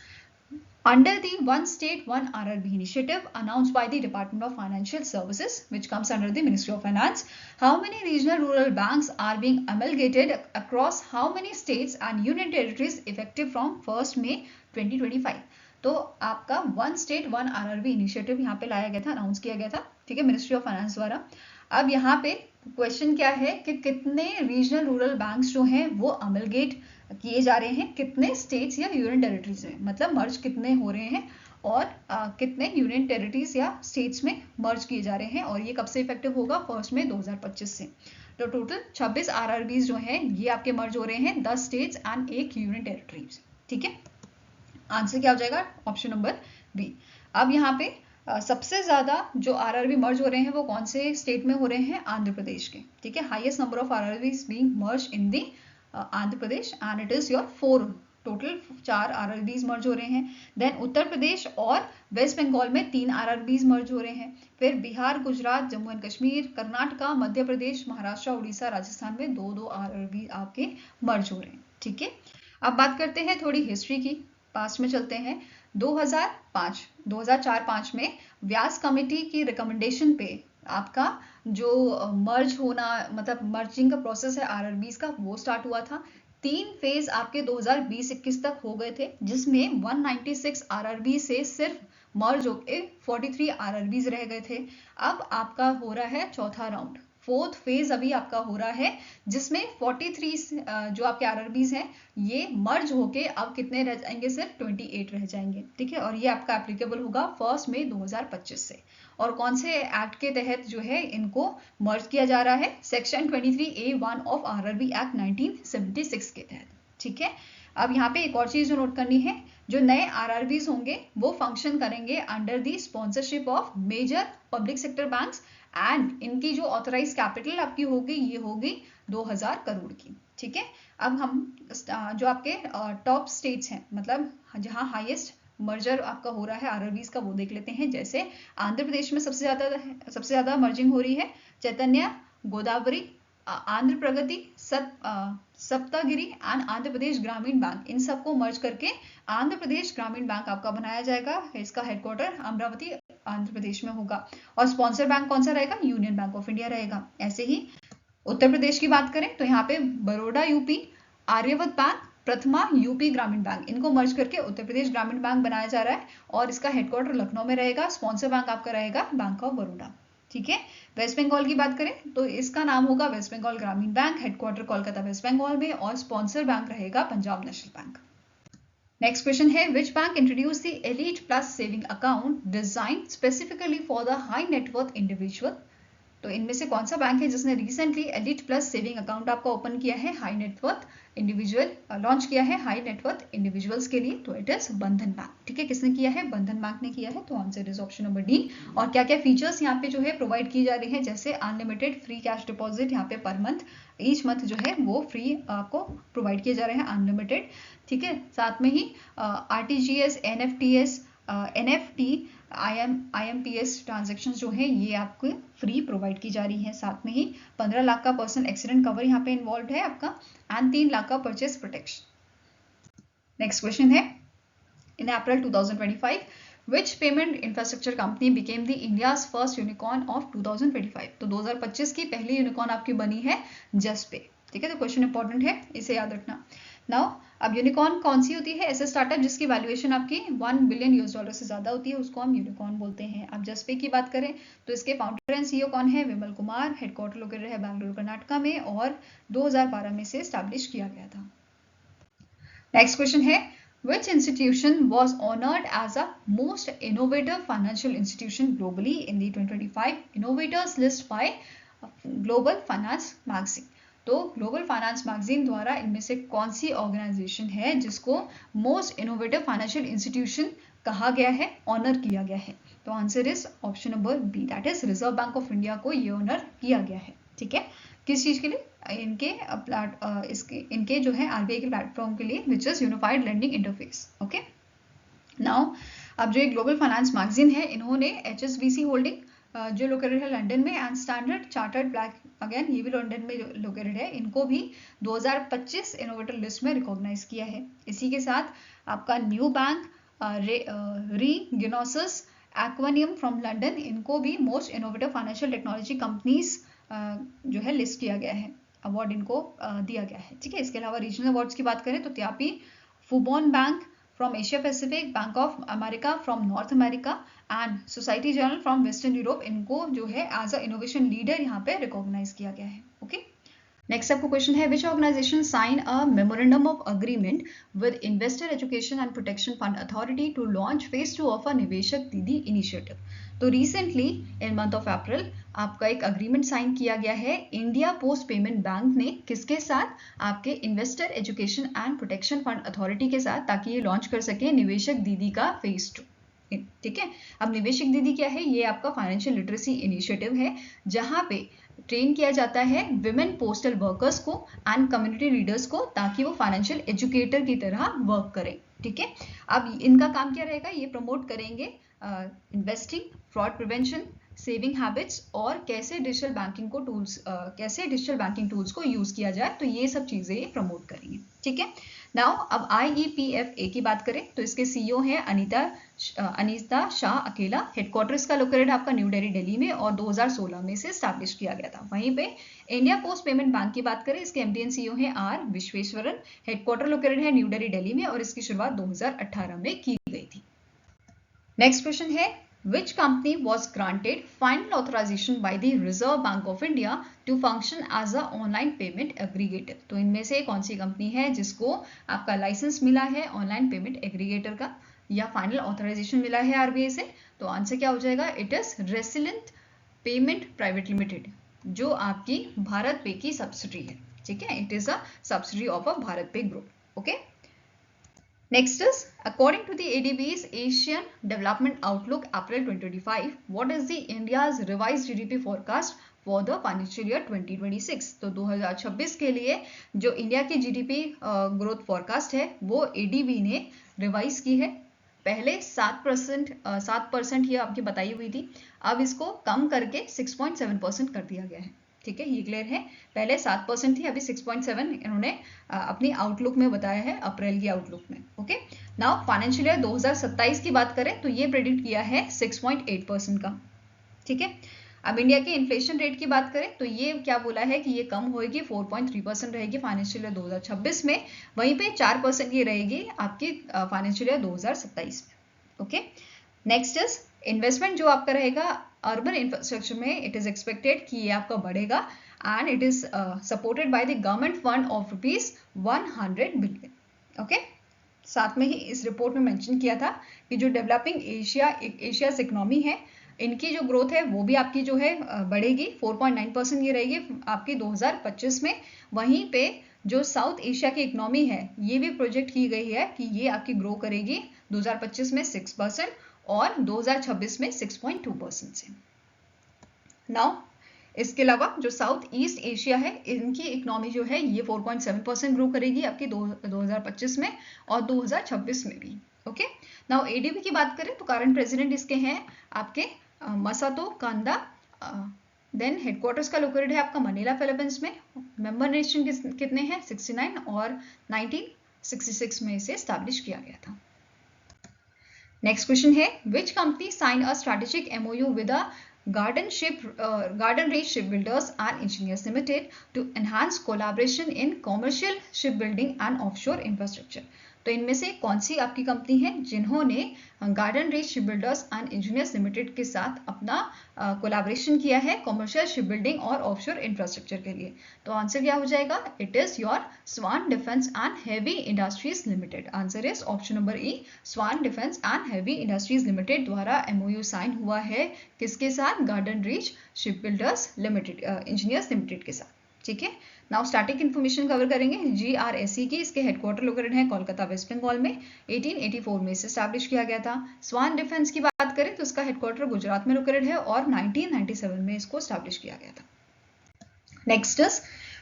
under the One State One RRB initiative announced by the Department of Financial Services, which comes under the Ministry of Finance, how many regional rural banks are being amalgamated across how many states and union territories effective from 1st May 2025? तो आपका one state one RRB initiative यहाँ पे लाया गया था, announce किया गया था। ठीक है, मिनिस्ट्री ऑफ फाइनेंस द्वारा। अब यहाँ पे क्वेश्चन क्या है कि कितने रीजनल रूरल बैंक्स जो हैं वो अमलगेट किए जा रहे हैं, कितने स्टेट्स या यूनियन टेरिटरीज में, मतलब मर्ज कितने हो रहे हैं और कितने यूनियन टेरिटरीज या स्टेट्स में मर्ज किए जा रहे हैं, और ये कब से इफेक्टिव होगा? 1 मई 2025 से। तो टोटल 26 RRBs जो हैं ये आपके मर्ज हो रहे हैं, 10 स्टेट्स एंड 1 यूनियन टेरिटरीज। ठीक है, आंसर क्या हो जाएगा? Option number B. अब यहाँ पे सबसे ज्यादा जो RRB मर्ज हो रहे हैं वो कौन से स्टेट में हो रहे हैं? आंध्र प्रदेश के। ठीक है, highest number of RRBs being merge in the Andhra Pradesh and it is your 4, total 4 RRBs मर्ज हो रहे हैं। देन उत्तर प्रदेश और वेस्ट बंगाल में 3 आरआरबीज मर्ज हो रहे हैं। फिर बिहार, गुजरात, जम्मू एंड कश्मीर, कर्नाटका, मध्य प्रदेश, महाराष्ट्र, उड़ीसा, राजस्थान में 2-2 आरआरबी आपके मर्ज हो रहे हैं। ठीक है, अब बात करते हैं थोड़ी हिस्ट्री की, पास्ट में चलते हैं। 2004-5 में व्यास कमेटी की रिकमेंडेशन पे आपका जो मर्ज होना, मतलब मर्जिंग का प्रोसेस है आरआरबीज का, वो स्टार्ट हुआ था। 3 फेज आपके 2020-21 तक हो गए थे, जिसमें 196 आरआरबी से सिर्फ मर्ज होके 43 आरआरबीज रह गए थे। अब आपका हो रहा है चौथा राउंड, 4th फेज अभी आपका हो रहा है, जिसमें 43 जो आपके आरआरबीज हैं ये मर्ज होके अब कितने रह जाएंगे, सिर्फ 28 रह जाएंगे। ठीक है, और ये आपका एप्लीकेबल होगा 1 मई 2025 से। और कौन से एक्ट के तहत जो है इनको मर्ज किया जा रहा है, section 23A(1) of RRB act 1976 के तहत। ठीक है, अब यहाँ पे एक और चीज जो नोट करनी है, जो नए आरआरबीज होंगे वो फंक्शन करेंगे under the sponsorship of major public sector banks, and इनकी जो ऑथराइज कैपिटल आपकी होगी ये होगी 2000 करोड़ की। ठीक है, अब हम जो आपके टॉप स्टेट्स हैं, मतलब जहां हाईएस्ट मर्जर आपका हो रहा है आरआरबीज का, वो देख लेते हैं। जैसे आंध्र प्रदेश में सबसे ज्यादा मर्जिंग हो रही है, चैतन्य, गोदावरी, आंध्र प्रगति, सप्तगिरी एंड आंध्र प्रदेश ग्रामीण बैंक, इन सबको मर्ज करके आंध्र प्रदेश ग्रामीण बैंक आपका बनाया जाएगा। इसका हेडक्वार्टर अमरावती आंध्र प्रदेश में होगा। और स्पॉन्सर बैंक कौन सा रहेगा, यूनियन बैंक ऑफ इंडिया रहेगा। ऐसे ही उत्तर प्रदेश की बात करें तो यहाँ पे बड़ौदा यूपी, आर्यव्रत बैंक, प्रथमा यूपी ग्रामीण बैंक, इनको मर्ज करके उत्तर प्रदेश ग्रामीण बैंक बनाया जा रहा है, और इसका हेडक्वार्टर लखनऊ में रहेगा। स्पॉन्सर बैंक आपका रहेगा बैंक ऑफ बड़ौदा। ठीक है, वेस्ट बंगाल की बात करें तो इसका नाम होगा west Bengal Gramin bank, headquarter Kolkata west Bengal में, और स्पॉन्सर बैंक रहेगा Punjab national bank. Next question है, which bank introduce the elite plus saving account design specifically for the high net worth individual. तो इनमें से कौन सा बैंक है जिसने recently elite plus saving account आपका ओपन किया है, हाई नेटवर्थ इंडिविजुअल लॉन्च किया है हाई नेटवर्थ इंडिविजुअल्स के लिए? तो इट इज बंधन बैंक। ठीक है, किसने किया है, बंधन बैंक ने किया है। तो answer is option number D. और क्या क्या फीचर्स यहाँ पे जो है प्रोवाइड की जा रही है, जैसे अनलिमिटेड फ्री कैश डिपॉजिट यहाँ पे पर मंथ, ईच मंथ जो है वो फ्री आपको प्रोवाइड किए जा रहे हैं, अनलिमिटेड। ठीक है, साथ में ही आरटीजीएस, एनएफटी, IMPS ट्रांजेक्शन जो है ये आपको फ्री प्रोवाइड की जा रही है। साथ में ही 15 लाख का पर्सनल एक्सीडेंट कवर यहाँ पे इन्वॉल्व है आपका, एंड 3 लाख का परचेस प्रोटेक्शन। नेक्स्ट क्वेश्चन है, इन अप्रैल 2025 which payment infrastructure company became the India's first unicorn of 2025? तो 2025 की पहली यूनिकॉर्न आपकी बनी है जस्पे। ठीक है, तो क्वेश्चन इंपॉर्टेंट है, इसे याद रखना। नाउ अब यूनिकॉर्न कौन सी होती है, ऐसे स्टार्टअप जिसकी वैल्यूएशन आपकी $1 बिलियन से ज्यादा होती है, उसको हम यूनिकॉर्न बोलते हैं। अब जस्पे की बात करें तो इसके फाउंडर एंड सीईओ कौन है, विमल कुमार, हेडक्वार्टर लोकेटेड है बेंगलुरु कर्नाटका में, और 2012 में से स्टैब्लिश किया गया था। नेक्स्ट क्वेश्चन है, which institution was honored as a most innovative financial institution globally in the 2025 innovators list by Global Finance Magazine? तो ग्लोबल फाइनेंस मैगजीन द्वारा इनमें से कौन सी ऑर्गेनाइजेशन है जिसको मोस्ट इनोवेटिव फाइनेंशियल इंस्टीट्यूशन कहा गया है, ऑनर किया गया है? तो answer is option number B, that is reserve bank of India को ये ऑनर किया गया है। ठीक है, किस चीज के लिए, इनके जो है आरबीआई के प्लेटफॉर्म के लिए, which is unified lending interface. Okay, now अब जो एक ग्लोबल फाइनेंस मैगजीन है, इन्होंने HSBC होल्डिंग जो लोकेटेड है लंदन में, and standard chartered black, again ये भी लंदन में लोकेटेड है, इनको भी 2025 इनोवेटर लिस्ट में रिकॉग्नाइज किया है। इसी के साथ आपका न्यू बैंक, रीगिनोसिस, एक्वानियम फ्रॉम लंदन, इनको भी most innovative financial technology companies जो है लिस्ट किया गया है, अवार्ड इनको दिया गया है। ठीक है, इसके अलावा रीजनल अवार्ड्स की बात करें तो Taipei, Fubon bank from Asia Pacific, bank of America from North America, and Societe Generale from western Europe, इनको जो है एज अ इनोवेशन लीडर यहाँ पे रिकॉग्नाइज किया गया है। ओके, नेक्स्ट आपको क्वेश्चन है, which organisation sign a memorandum of agreement with investor education and protection fund authority to launch phase 2 of a Niveshak Didi initiative? तो recently in month of April आपका एक अग्रीमेंट साइन किया गया है इंडिया पोस्ट पेमेंट बैंक ने, किसके साथ, आपके investor education and protection fund authority के साथ, ताकि ये लॉन्च कर सके निवेशक दीदी का फेज 2। ठीक है, अब निवेशक दीदी क्या है, ये आपका फाइनेंशियल लिटरेसी इनिशिएटिव है, जहां पे ट्रेन किया जाता है विमेन पोस्टल वर्कर्स को एंड कम्युनिटी लीडर्स को, ताकि वो फाइनेंशियल एजुकेटर की तरह वर्क करें। ठीक है, अब इनका काम क्या रहेगा, ये प्रमोट करेंगे investing, fraud prevention, saving habits और कैसे डिजिटल बैंकिंग टूल्स को यूज किया जाए, तो ये सब चीजें ये प्रमोट करेंगे। ठीक है, नाउ अब IEPFA की बात करें तो इसके CEO हैं अनीता शाह अकेला। हेडक्वार्टर इसका लोकेटेड आपका न्यू दिल्ली में और 2016 में से स्टैब्लिश किया गया था। वहीं पे इंडिया पोस्ट पेमेंट बैंक की बात करें, इसके MD एंड CEO हैं आर विश्वेश्वरन। हेडक्वार्टर लोकेटेड है न्यू दिल्ली में और इसकी शुरुआत 2018 में की गई थी। नेक्स्ट क्वेश्चन है, which company was granted final authorization by the Reserve Bank of India to function as a online payment aggregator? तो इनमें से कौन सी कंपनी है जिसको आपका लाइसेंस मिला है ऑनलाइन पेमेंट एग्रीगेटर का या फाइनल ऑथराइजेशन मिला है RBI से? तो आंसर क्या हो जाएगा? It is resilient payment private limited, जो आपकी भारत पे की सब्सिडी है। ठीक है, it is a subsidy of a Bharat Pe group. Okay, next is, according to the ADB's Asian Development Outlook April 2025, what is the India's revised GDP forecast for the financial year 2026? तो 2026 के लिए जो India की GDP growth forecast है वो ADB ने revise की है। पहले 7% ये आपकी बताई हुई थी, अब इसको कम करके 6.7% कर दिया गया है। ठीक है, ये क्लियर है। पहले 7% थी, अभी 6.7 इन्होंने अपनी आउटलुक में बताया है, अप्रैल की आउटलुक में। ओके, नाउ फाइनेंशियल ईयर 2027 की बात करें तो ये प्रेडिक्ट किया है 6.8% का। ठीक है, अब इंडिया के इन्फ्लेशन रेट की बात करें तो ये क्या बोला है कि ये कम होगी, 4.3% रहेगी फाइनेंशियल ईयर 2026 में, वहीं पे 4% ये रहेगी आपकी फाइनेंशियल ईयर 2027 में। ओके, नेक्स्ट इज इन्वेस्टमेंट जो आपका रहेगा अर्बन इंफ्रास्ट्रक्चर में, इट इज एक्सपेक्टेड कि ये आपका बढ़ेगा and it is supported by the government fund of ₹100 billion. Okay, साथ में ही इस रिपोर्ट में मेंशन किया था कि जो डेवलपिंग एशियाज इकोनॉमी है, इनकी जो ग्रोथ है वो भी आपकी जो है बढ़ेगी, 4.9% ये रहेगी आपकी 2025 में। वहीं पे जो साउथ एशिया की इकोनॉमी है ये भी प्रोजेक्ट की गई है कि ये आपकी ग्रो करेगी 2025 में 6% और 2026 में 6.2% से। नाउ इसके अलावा जो साउथ ईस्ट एशिया है, इनकी इकोनॉमी जो है ये 4.7% ग्रो करेगी आपकी 2025 में और 2026 में भी। ओके, नाउ ADB की बात करें तो करंट प्रेसिडेंट इसके हैं आपके मसातो कांदा। देन हेडक्वार्टर्स का लोकेटेड है आपका मनीला फिलीपींस में। मेंबर नेशन कितने हैं? 69 और 1966 में इसे स्टैब्लिश किया गया था। नेक्स्ट क्वेश्चन है, which company sign a strategic MOU with a Garden Reach Shipbuilders and Engineers Limited to enhance collaboration in commercial shipbuilding and offshore infrastructure? तो इनमें से कौन सी आपकी कंपनी है जिन्होंने garden reach shipbuilders and engineers limited के साथ अपना कोलैबोरेशन किया है कमर्शियल शिपबिल्डिंग और ऑफशोर इंफ्रास्ट्रक्चर के लिए? तो आंसर क्या हो जाएगा? It is your swan defence and heavy industries limited. Answer is option number E, swan defence and heavy industries limited द्वारा MOU साइन हुआ है किसके साथ? Garden reach shipbuilders limited engineers limited के साथ। ठीक है, नाउ स्टैटिक इन्फॉर्मेशन कवर करेंगे GRSE की। इसके हेडक्वार्टर लोकेटेड है कोलकाता वेस्ट बंगाल में, 1884 में इसे स्टैब्लिश किया गया था। स्वान डिफेंस की बात करें तो इसका हेडक्वार्टर गुजरात में लोकेटेड है और 1997 में इसको स्टैब्लिश किया गया था। Next is,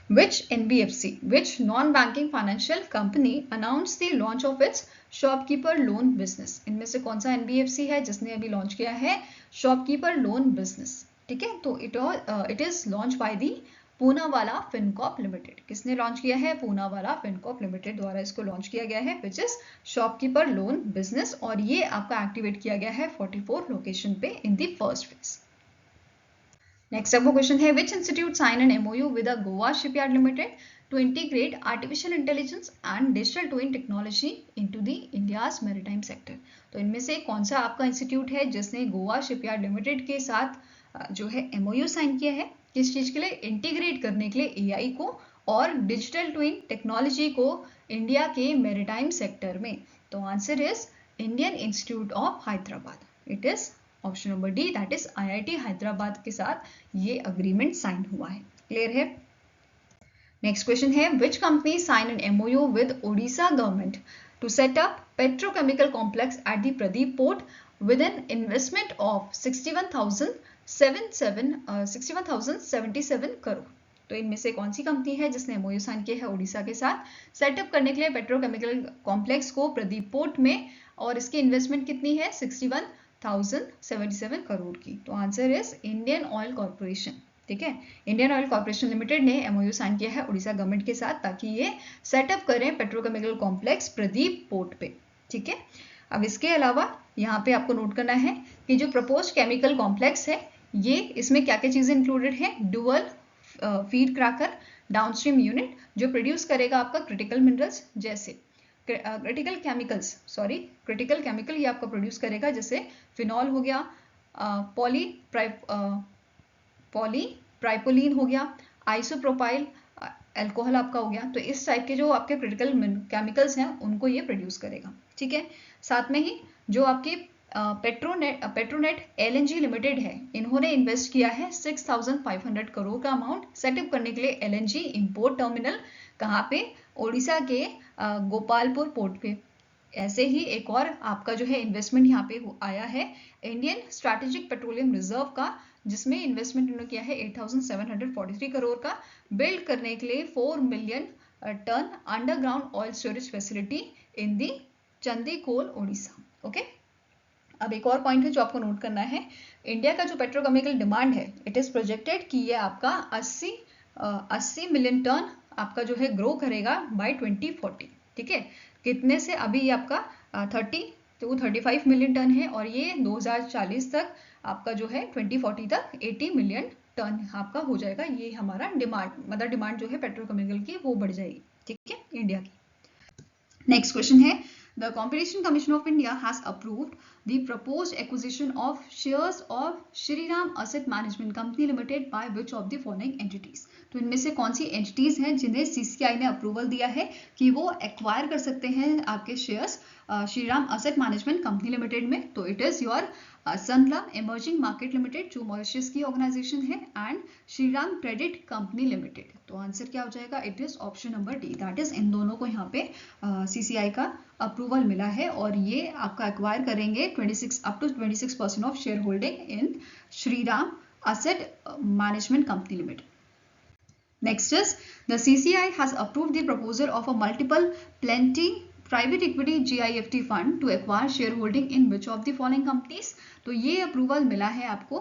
which NBFC, which non-banking financial company announced the launch of its shopkeeper loan business? इनमें से कौन सा NBFC है जिसने अभी लॉन्च किया है शॉपकीपर लोन बिजनेस? ठीक है, तो it is launch by the Poonawalla Fincorp limited. किसने लॉन्च किया है? पूनावाला फिनकॉर्प लिमिटेड द्वारा इसको लॉन्च किया गया है, which is shopkeeper loan business, और ये आपका एक्टिवेट किया गया है 44 लोकेशन पे in the first phase. Next आपको क्वेश्चन है, which institute sign an MOU with Goa shipyard limited to integrate artificial intelligence and digital twin technology into the India's maritime sector? तो इनमें से कौन सा आपका इंस्टीट्यूट है जिसने गोवा शिपयार्ड लिमिटेड के साथ जो है MOU साइन किया है? किस चीज के लिए? इंटीग्रेट करने के लिए AI को और डिजिटल ट्विन टेक्नोलॉजी को इंडिया के मैरीटाइम सेक्टर में। तो answer is Indian institute of Hyderabad. It is option number D, that is IIT Hyderabad के साथ ये अग्रीमेंट साइन हुआ है। क्लियर है? नेक्स्ट क्वेश्चन है, which company sign an MOU with Odisha government to set up petrochemical complex at the Paradip port with an investment of 61,077 crore? तो इनमें से कौन सी कंपनी है जिसने MOU साइन किया है ओडिशा के साथ सेटअप करने के लिए पेट्रोकेमिकल कॉम्प्लेक्स को प्रदीप पोर्ट में, और इसकी इन्वेस्टमेंट कितनी है? 1077 करोड़ की। तो answer is Indian oil corporation. ठीक है, इंडियन ऑयल कॉर्पोरेशन लिमिटेड ने एमओयू साइन किया है उड़ीसा गवर्नमेंट के साथ ताकि ये सेटअप करें पेट्रोकेमिकल कॉम्प्लेक्स प्रदीप पोर्ट पे। ठीक है, अब इसके अलावा यहाँ पे आपको नोट करना है कि जो प्रपोज केमिकल कॉम्प्लेक्स है ये इसमें क्या क्या चीजें इंक्लूडेड है। Dual feed cracker downstream unit जो प्रोड्यूस करेगा आपका क्रिटिकल मिनरल्स जैसे क्रिटिकल केमिकल ये आपका प्रोड्यूस करेगा, जैसे फिनॉल हो गया, पॉलीप्राइपोलिन हो गया, आइसोप्रोपाइल अल्कोहल आपका हो गया। तो इस टाइप के जो आपके क्रिटिकल केमिकल्स हैं उनको ये प्रोड्यूस करेगा। ठीक है, साथ में ही जो आपके पेट्रोनेट एलएनजी लिमिटेड है, इन्होंने इन्वेस्ट किया है 6500 करोड़ का अमाउंट सेटअप करने के लिए एलएनजी इंपोर्ट टर्मिनल। कहाँ पे? ओडिशा के गोपालपुर पोर्ट पे। ऐसे ही एक और आपका जो है इन्वेस्टमेंट यहाँ पे आया है इंडियन स्ट्रैटेजिक पेट्रोलियम रिजर्व का, जिसमें इन्वेस्टमेंट इन्होंने किया है 8743 करोड़ का बिल्ड करने के लिए 4 million tonne underground oil storage facility in the Chandikhol Odisha. Okay, अब एक और पॉइंट है जो आपको नोट करना है, इंडिया का जो पेट्रोकेमिकल डिमांड है इट इज प्रोजेक्टेड कि ये आपका 80 मिलियन टन आपका जो है ग्रो करेगा बाय 2040। ठीक है, कितने से? अभी ये आपका 35 मिलियन टन है और ये 2040 तक आपका जो है 2040 तक 80 मिलियन टन आपका हो जाएगा। ये हमारा डिमांड जो है पेट्रोकेमिकल की वो बढ़ जाएगी। ठीक है, इंडिया की। नेक्स्ट क्वेश्चन है, the Competition Commission of India has approved the proposed acquisition of shares of Shriram Asset Management Company Limited by which of the following entities? तो इनमें से कौन सी एंटिटीज हैं जिन्हें सीसीआई ने अप्रूवल दिया है कि वो एक्वायर कर सकते हैं आपके shares Shriram asset management company limited में? तो it is your Sanlam emerging market limited जो मॉरिशस की ऑर्गेनाइजेशन है and Shriram credit company limited. तो आंसर क्या हो जाएगा? It is option number D, that is इन दोनों को यहाँ पे सीसीआई का अप्रूवल मिला है और ये आपका एक्वायर करेंगे 26% of share holding in Shriram asset management company limited. Next is the CCI has approved the proposal of a multiple plenty private equity GIFT fund to acquire shareholding in which of the following companies? तो ये approval मिला है आपको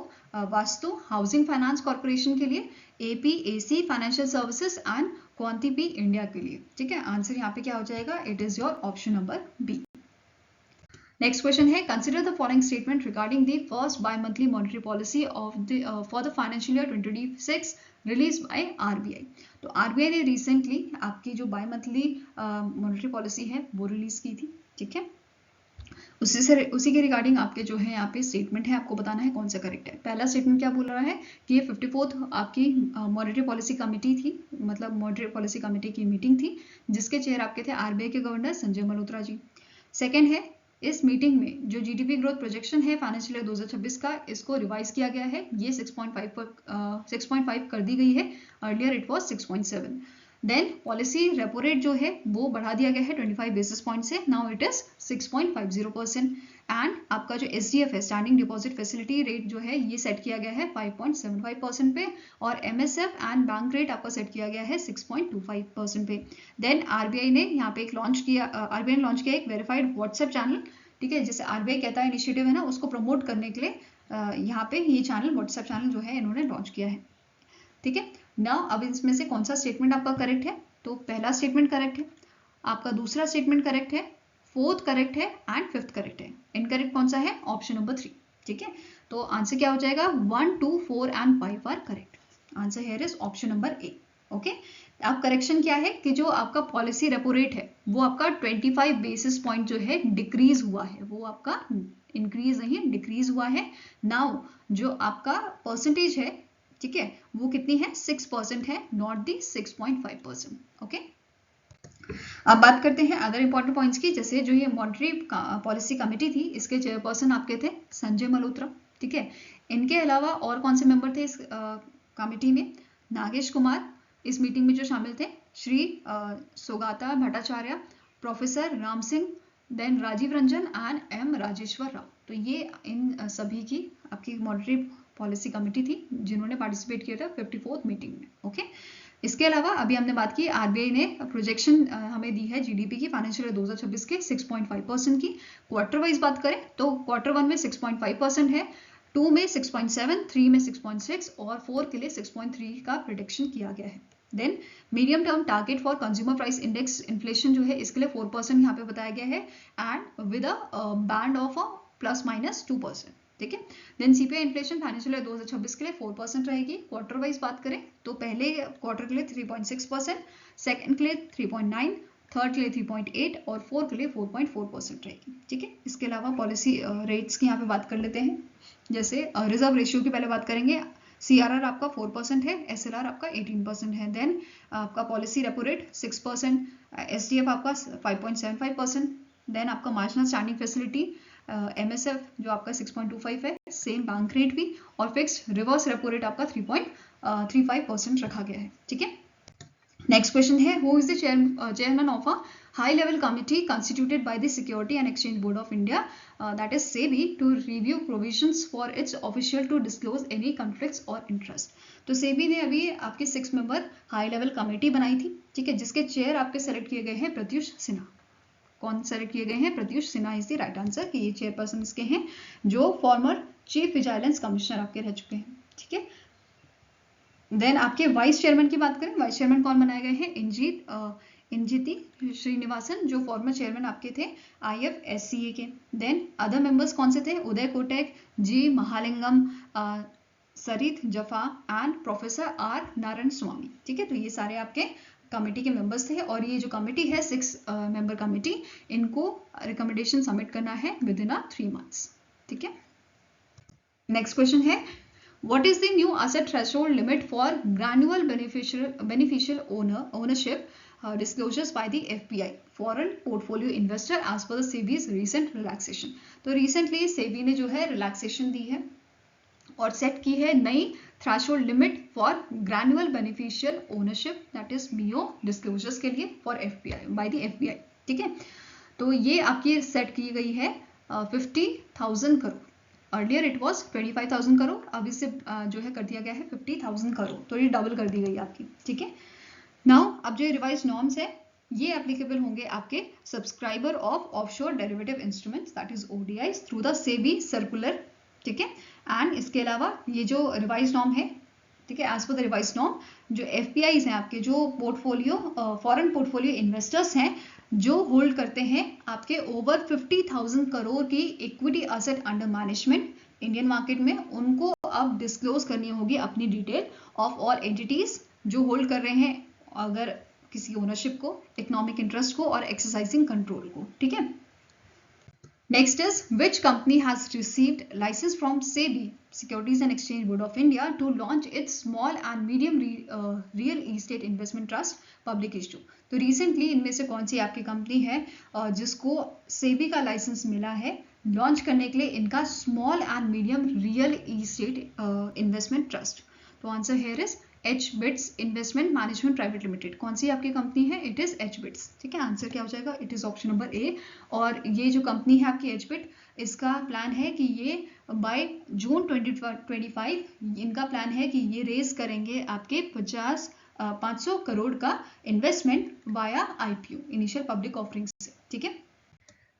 vastu housing finance corporation के लिए, APAC financial services and Quantiphi India के लिए। ठीक है, आंसर यहाँ पे क्या हो जाएगा? It is your option number B. Next question है, consider the following statement regarding the first bi monthly monetary policy of the for the financial year 2026 release by RBI. तो आरबीआई ने रिसेंटली आपकी जो बाय मंथली मॉनेटरी पॉलिसी है वो release की थी। ठीक है, उसी के रिगार्डिंग आपके जो है यहाँ पे स्टेटमेंट है, आपको बताना है कौन सा करेक्ट है। पहला स्टेटमेंट क्या बोल रहा है कि ये 54th आपकी मॉनेटरी पॉलिसी कमेटी थी, मतलब मॉनेटरी पॉलिसी कमेटी की मीटिंग थी जिसके चेयर आपके थे आरबीआई के गवर्नर संजय मल्होत्रा जी। सेकेंड है, इस मीटिंग में जो जीडीपी ग्रोथ प्रोजेक्शन है फाइनेंशियल ईयर 2026 का, इसको रिवाइज किया गया है। ये 6.5 कर दी गई है, earlier it was 6.7। Then policy repo rate जो है वो बढ़ा दिया गया है 25 बेसिस पॉइंट से, नाउ इट इज 6.50%। एंड आपका जो SDF है स्टैंडिंग डिपॉजिट फैसिलिटी रेट जो है ये सेट किया गया है 5.75% पे और MSF एंड बैंक रेट आपका सेट किया गया है 6.25% पे। देन आरबीआई ने यहाँ पे लॉन्च किया एक वेरीफाइड व्हाट्सएप चैनल। ठीक है, जैसे आरबीआई कहता है इनिशिएटिव है ना, उसको प्रमोट करने के लिए यहाँ पे ये चैनल व्हाट्सएप चैनल जो है इन्होंने लॉन्च किया है। ठीक है, नाउ अब इसमें से कौन सा स्टेटमेंट आपका करेक्ट है? तो पहला स्टेटमेंट करेक्ट है, आपका दूसरा स्टेटमेंट करेक्ट है, फोर्थ करेक्ट है एंड फिफ्थ करेक्ट है। इनकरेक्ट कौन सा है? Option number 3। ठीक है, तो आंसर क्या हो जाएगा? 1, 2, 4 and 5 are correct. Answer here is option number A. Okay, अब करेक्शन क्या है कि जो आपका पॉलिसी रेपो रेट है वो आपका 25 बेसिस पॉइंट जो है डिक्रीज हुआ है, वो आपका इंक्रीज नहीं डिक्रीज हुआ है। नाउ जो आपका परसेंटेज है, ठीक है, वो कितनी है? 6% है, नॉट दी 6.5%। ओके, अब बात करते हैं अदर इंपॉर्टेंट पॉइंट्स की। जैसे जो ये मॉनेटरी पॉलिसी कमेटी थी इसके चेयरपर्सन आपके थे संजय मल्होत्रा। ठीक है, इनके अलावा और कौन से मेंबर थे इस कमेटी में? नागेश कुमार इस मीटिंग में जो शामिल थे, Shri Saugata Bhattacharya, professor Ram Singh, then Rajiv Ranjan and M Rajeshwar Rao. तो ये इन सभी की आपकी मॉनेटरी पॉलिसी कमेटी थी जिन्होंने पार्टिसिपेट किया था 54th मीटिंग में। ओके, इसके अलावा अभी हमने बात की आरबीआई ने प्रोजेक्शन हमें दी है जीडीपी की फाइनेंशियल ईयर 2026 के 6.5% की। क्वार्टर वाइज बात करें तो क्वार्टर 1 में 6.5% है, 2 में 6.7, 3 में 6.6 और 4 के लिए 6.3 का प्रिडिक्शन किया गया है। Then medium term target for consumer price index inflation जो है इसके लिए 4% यहाँ पे बताया गया है and with a band of ±2%। ठीक है। Then CPI inflation financial year 2026 के लिए 4% रहेगी। क्वार्टर वाइज बात करें तो पहले क्वार्टर के लिए 3.6%, सेकंड के लिए 3.9, थर्ड के लिए 3.8 और फोर्थ के लिए 4.4% रहेगी। ठीक है। इसके अलावा पॉलिसी रेट्स की यहाँ पे बात कर लेते हैं। जैसे रिजर्व रेशियो की पहले बात करेंगे। CRR आपका 4% है, SLR आपका 18% है। देन आपका पॉलिसी रेपो रेट 6%, SDF आपका 5.75%। देन आपका मार्जिनल स्टैंडिंग फैसिलिटी MSF जो आपका 6.25 है, सेम बैंक रेट भी, और फिक्स्ड रिवर्स रेपो रेट आपका 3.35% रखा गया है। ठीक है। नेक्स्ट क्वेश्चन है, who is the chairman of a high level committee constituted by the security and exchange board of India, that is SEBI, to review provisions for its official to disclose any conflicts of interest. तो SEBI ने अभी आपके 6 member high level committee बनाई थी। ठीक है, जिसके chair आपके सेलेक्ट किए गए हैं प्रत्युष सिन्हा। कौन सेलेक्ट किए गए हैं? Pratyush Sinha is the right answer कि ये चेयरपर्सन इसके हैं जो फॉर्मर चीफ विजिलेंस कमिश्नर आपके रह चुके हैं। ठीक है। देन आपके वाइस चेयरमैन की बात करें, वाइस चेयरमैन कौन बनाए गए हैं? इंजिति श्रीनिवासन जो फॉर्मर चेयरमैन आपके थे IFSCA के। देन अदर मेंबर्स कौन से थे? Uday Kotak, G Mahalingam, Sarit Jafa and professor R Narayanaswamy. ठीक है, तो ये सारे आपके कमेटी के मेंबर्स थे और ये जो कमेटी है 6 मेंबर कमेटी, इनको रिकमेंडेशन सबमिट करना है विद इन 3 मंथ्स। ठीक है। नेक्स्ट क्वेश्चन है, what is the new asset threshold limit for granular beneficial ownership disclosures by the FPI foreign portfolio investor as per the SEBI's recent relaxation। तो recently SEBI ने जो है relaxation दी है और set की है नई threshold limit for granular beneficial ownership, that is BO disclosures के लिए for FPI by the FBI। ठीक है, तो ये आपकी सेट की गई है 50,000 crore. Earlier it was 25,000 crore, अब इसे जो है कर दिया गया है 50,000 करोड़, तो ये डबल कर दी गई आपकी। ठीक है। नाउ अब जो रिवाइज नॉर्म्स है ये एप्लीकेबल होंगे आपके subscriber of offshore derivative instruments, that is ODIs through the SEBI circular. ठीक है। एंड इसके अलावा ये जो रिवाइज नॉर्म है, ठीक है, as per the revise norm जो FPIs हैं आपके, जो पोर्टफोलियो फॉरेन पोर्टफोलियो इन्वेस्टर्स हैं जो होल्ड करते हैं आपके ओवर 50,000 करोड़ की equity asset under management Indian market में, उनको अब डिस्क्लोज करनी होगी अपनी डिटेल ऑफ ऑल एंटिटीज जो होल्ड कर रहे हैं अगर किसी ओनरशिप को, इकोनॉमिक इंटरेस्ट को और एक्सरसाइजिंग कंट्रोल को। ठीक है। Next is, which company has received license from SEBI, Securities and Exchange Board of India, to launch its small and medium real estate investment trust public issue। तो recently इनमें से कौन सी आपकी कंपनी है जिसको SEBI का लाइसेंस मिला है लॉन्च करने के लिए इनका small and medium real estate investment trust? तो answer here is HBITS investment management private limited. कौन सी आपकी कंपनी है? It is HBITS। ठीक है, आंसर क्या हो जाएगा? It is option number A। और ये जो कंपनी है आपकी HBIT, इसका प्लान है कि ये बाय जून 2025 इनका प्लान है कि ये रेज करेंगे आपके 500 करोड़ का investment via IPO, initial public offering से। ठीक है।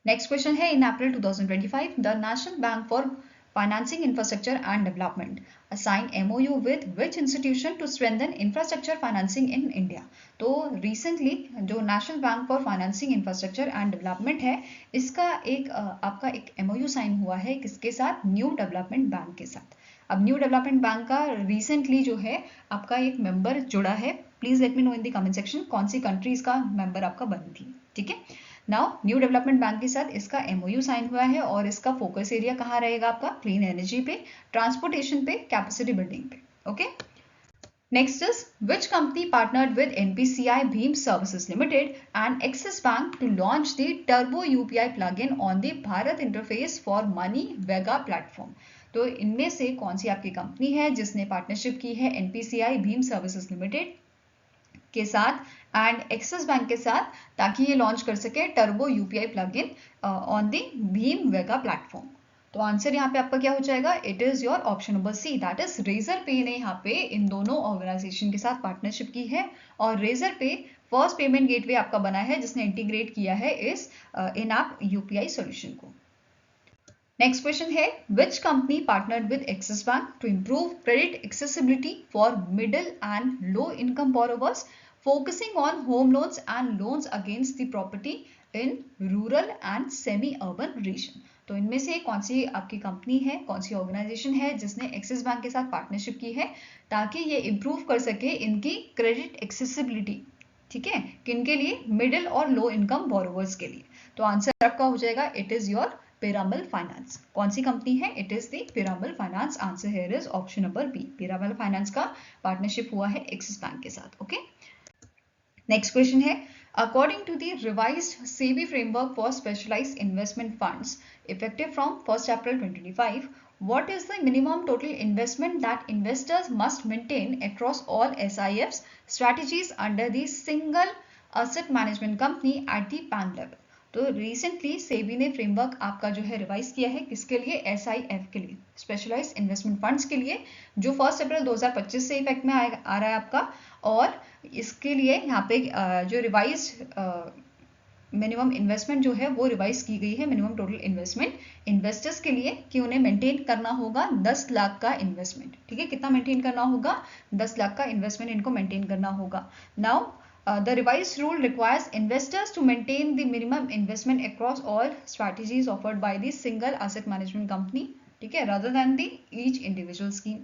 नेक्स्ट क्वेश्चन है, इन अप्रैल 2025 the national bank for Financing Infrastructure and Development assign MOU with which institution to strengthen infrastructure financing in India। तो recently जो National Bank for Financing Infrastructure and Development है, इसका एक आपका एक MOU साइन हुआ है किसके साथ? न्यू डेवलपमेंट बैंक के साथ। अब न्यू डेवलपमेंट बैंक का रिसेंटली जो है आपका एक मेंबर जुड़ा है। Please let me know in the comment section कौन सी कंट्रीज का मेंबर आपका बनी थी। ठीक है। नाउ न्यू डेवलपमेंट बैंक के साथ इसका MOU साइन हुआ है और इसका फोकस एरिया कहाँ रहेगा आपका? क्लीन एनर्जी पे, ट्रांसपोर्टेशन पे, कैपेसिटी बिल्डिंग पे। Okay. Next is, which company partnered with NPCI भीम services limited and Axis bank to launch the turbo UPI plugin on the Bharat interface for money Vega platform. तो इनमें से कौन सी आपकी कंपनी है जिसने पार्टनरशिप की है NPCI भीम सर्विसेज लिमिटेड के साथ एंड एक्सिस बैंक के साथ, ताकि ये लॉन्च कर सके turbo UPI plugin on the भीम वेगा प्लेटफॉर्म? तो आंसर यहाँ पे आपका क्या हो जाएगा, it is your option number C, that is Razorpay ने यहाँ पे इन दोनों ऑर्गेनाइजेशन के साथ पार्टनरशिप की है और रेजर पे फर्स्ट पेमेंट गेटवे आपका बना है जिसने इंटीग्रेट किया है इस इन ऐप यूपीआई सोल्यूशन को। नेक्स्ट क्वेश्चन है, which company partnered with Axis bank to improve credit accessibility for middle and low income borrowers focusing on home loans and loans against the property in rural and semi urban region. तो इनमें से कौन सी आपकी company है, कौन सी organisation है जिसने एक्सिस बैंक के साथ पार्टनरशिप की है ताकि ये इम्प्रूव कर सके इनकी क्रेडिट एक्सेसिबिलिटी, ठीक है, किनके लिए, मिडिल और लो इनकम बोरोवर्स के लिए। तो आंसर आपका हो जाएगा it is your Piramal finance. कौन सी कंपनी है, it is the Piramal finance. Answer here is option number B, Piramal finance का पार्टनरशिप हुआ है एक्सिस बैंक के साथ। ओके, नेक्स्ट क्वेश्चन है, according to the revised SEBI framework for specialized investment funds effective from 1st April 2025, what is the minimum total investment that investors must maintain across all SIFs strategies under the single asset management company at the PAN level? तो recently SEBI ने framework आपका जो है revise किया है, किसके लिए, SIF के लिए, स्पेशलाइज्ड इन्वेस्टमेंट फंड्स के लिए, जो 1 अप्रैल 2025 से इफेक्ट में आ रहा है आपका। और इसके लिए यहाँ पे जो रिवाइज मिनिमम इन्वेस्टमेंट जो है वो रिवाइज की गई है, मिनिमम टोटल इन्वेस्टमेंट इन्वेस्टर्स के लिए कि उन्हें मेंटेन करना होगा 10 लाख का इन्वेस्टमेंट। ठीक है, कितना मेंटेन करना होगा, 10 लाख का इन्वेस्टमेंट इनको मेंटेन करना होगा। Now the revised rule requires investors to maintain the minimum investment across all strategies offered by the single asset management company, ठीक है, rather than the each individual scheme।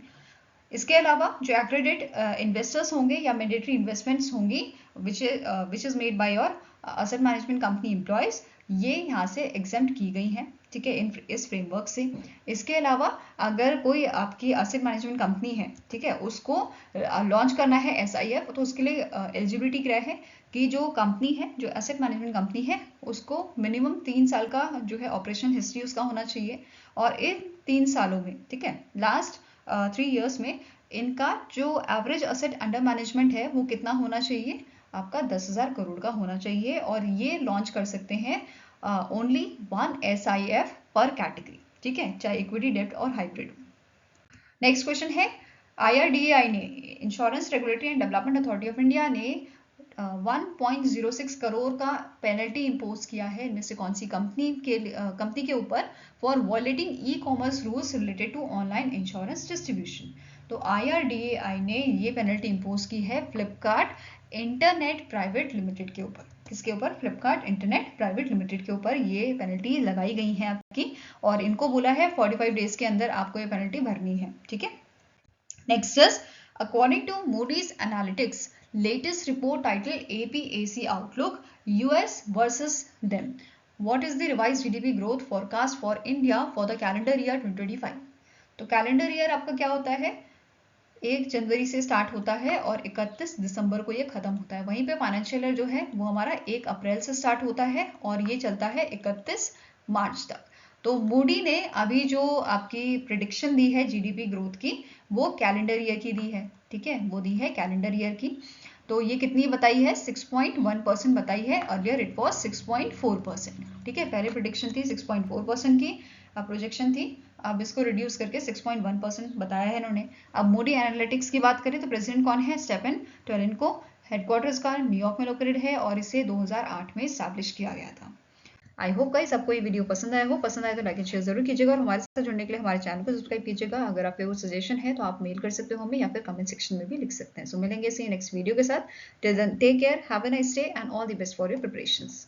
इसके अलावा जो एक्रेडिट इन्वेस्टर्स होंगे या मैंडेटरी इन्वेस्टमेंट्स होंगी which is made by your asset management company employees, ये यहाँ से एग्जेम्प्ट की गई हैं, ठीक है, इस फ्रेमवर्क से। इसके अलावा अगर कोई आपकी असेट मैनेजमेंट कंपनी है, ठीक है, उसको लॉन्च करना है SIF, तो उसके लिए एलिजिबिलिटी क्या है कि जो कंपनी है, जो एसेट मैनेजमेंट कंपनी है, उसको मिनिमम 3 साल का जो है ऑपरेशन हिस्ट्री उसका होना चाहिए और इन 3 सालों में, ठीक है, लास्ट 3 years में इनका जो एवरेज असेट अंडर मैनेजमेंट है वो कितना होना चाहिए, आपका 10,000 करोड़ का होना चाहिए। और ये लॉन्च कर सकते हैं ओनली 1 SIF पर कैटेगरी, ठीक है, चाहे इक्विटी, डेब्ट और हाइब्रिड हो। नेक्स्ट क्वेश्चन है, IRDAI ने, insurance regulatory and development authority of India ने 1.06 करोड़ का पेनल्टी इम्पोज किया है इनमें से कौन सी कंपनी के ऊपर for violating e commerce rules related to online insurance distribution. तो IRDAI ने ये पेनल्टी इम्पोज की है फ्लिपकार्ट इंटरनेट प्राइवेट लिमिटेड के ऊपर। किसके ऊपर, फ्लिपकार्ट इंटरनेट प्राइवेट लिमिटेड के ऊपर ये पेनल्टी लगाई गई है आपकी, और इनको बोला है 45 डेज के अंदर आपको ये पेनल्टी भरनी है, ठीक है। Next is, according to Moody's analytics latest report titled APAC Outlook US versus them, what is the revised GDP growth forecast for India for the calendar year 2025? तो कैलेंडर ईयर आपका क्या होता है, 1 जनवरी से स्टार्ट होता है और 31 दिसंबर को ये खत्म होता है। वहीं पे फाइनेंशियल ईयर जो है वो हमारा 1 अप्रैल से स्टार्ट होता है और ये चलता है 31 मार्च तक। तो मूडी ने अभी जो आपकी प्रिडिक्शन दी है GDP ग्रोथ की, वो कैलेंडर ईयर की दी है, ठीक है, वो दी है कैलेंडर ईयर की। तो ये कितनी बताई है, 6.1% बताई है, अर्लियर इट वॉज 6.4%, ठीक है, पहले प्रिडिक्शन थी 6.4% की प्रोजेक्शन थी, अब इसको रिड्यूस करके 6.1% बताया है इन्होंने। अब मूडी एनालिटिक्स की बात करें तो प्रेसिडेंट कौन है, स्टेफन टोरेंको, हेडक्वार्टर्स का न्यूयॉर्क में लोकेटेड है और इसे 2008 में स्टैब्लिश किया गया था। आई होप गाइस आपको ये वीडियो पसंद आया हो, पसंद आए तो लाइक एंड शेयर जरूर कीजिएगा और हमारे साथ जुड़ने के लिए हमारे चैनल को सब्सक्राइब कीजिएगा। अगर आपके कोई सजेशन है तो आप मेल कर सकते हो हमें या फिर कमेंट सेक्शन में भी लिख सकते हैं। सो मिलेंगे इसी नेक्स्ट वीडियो के साथ। Till then take care, have a nice day and all the best for your preparations.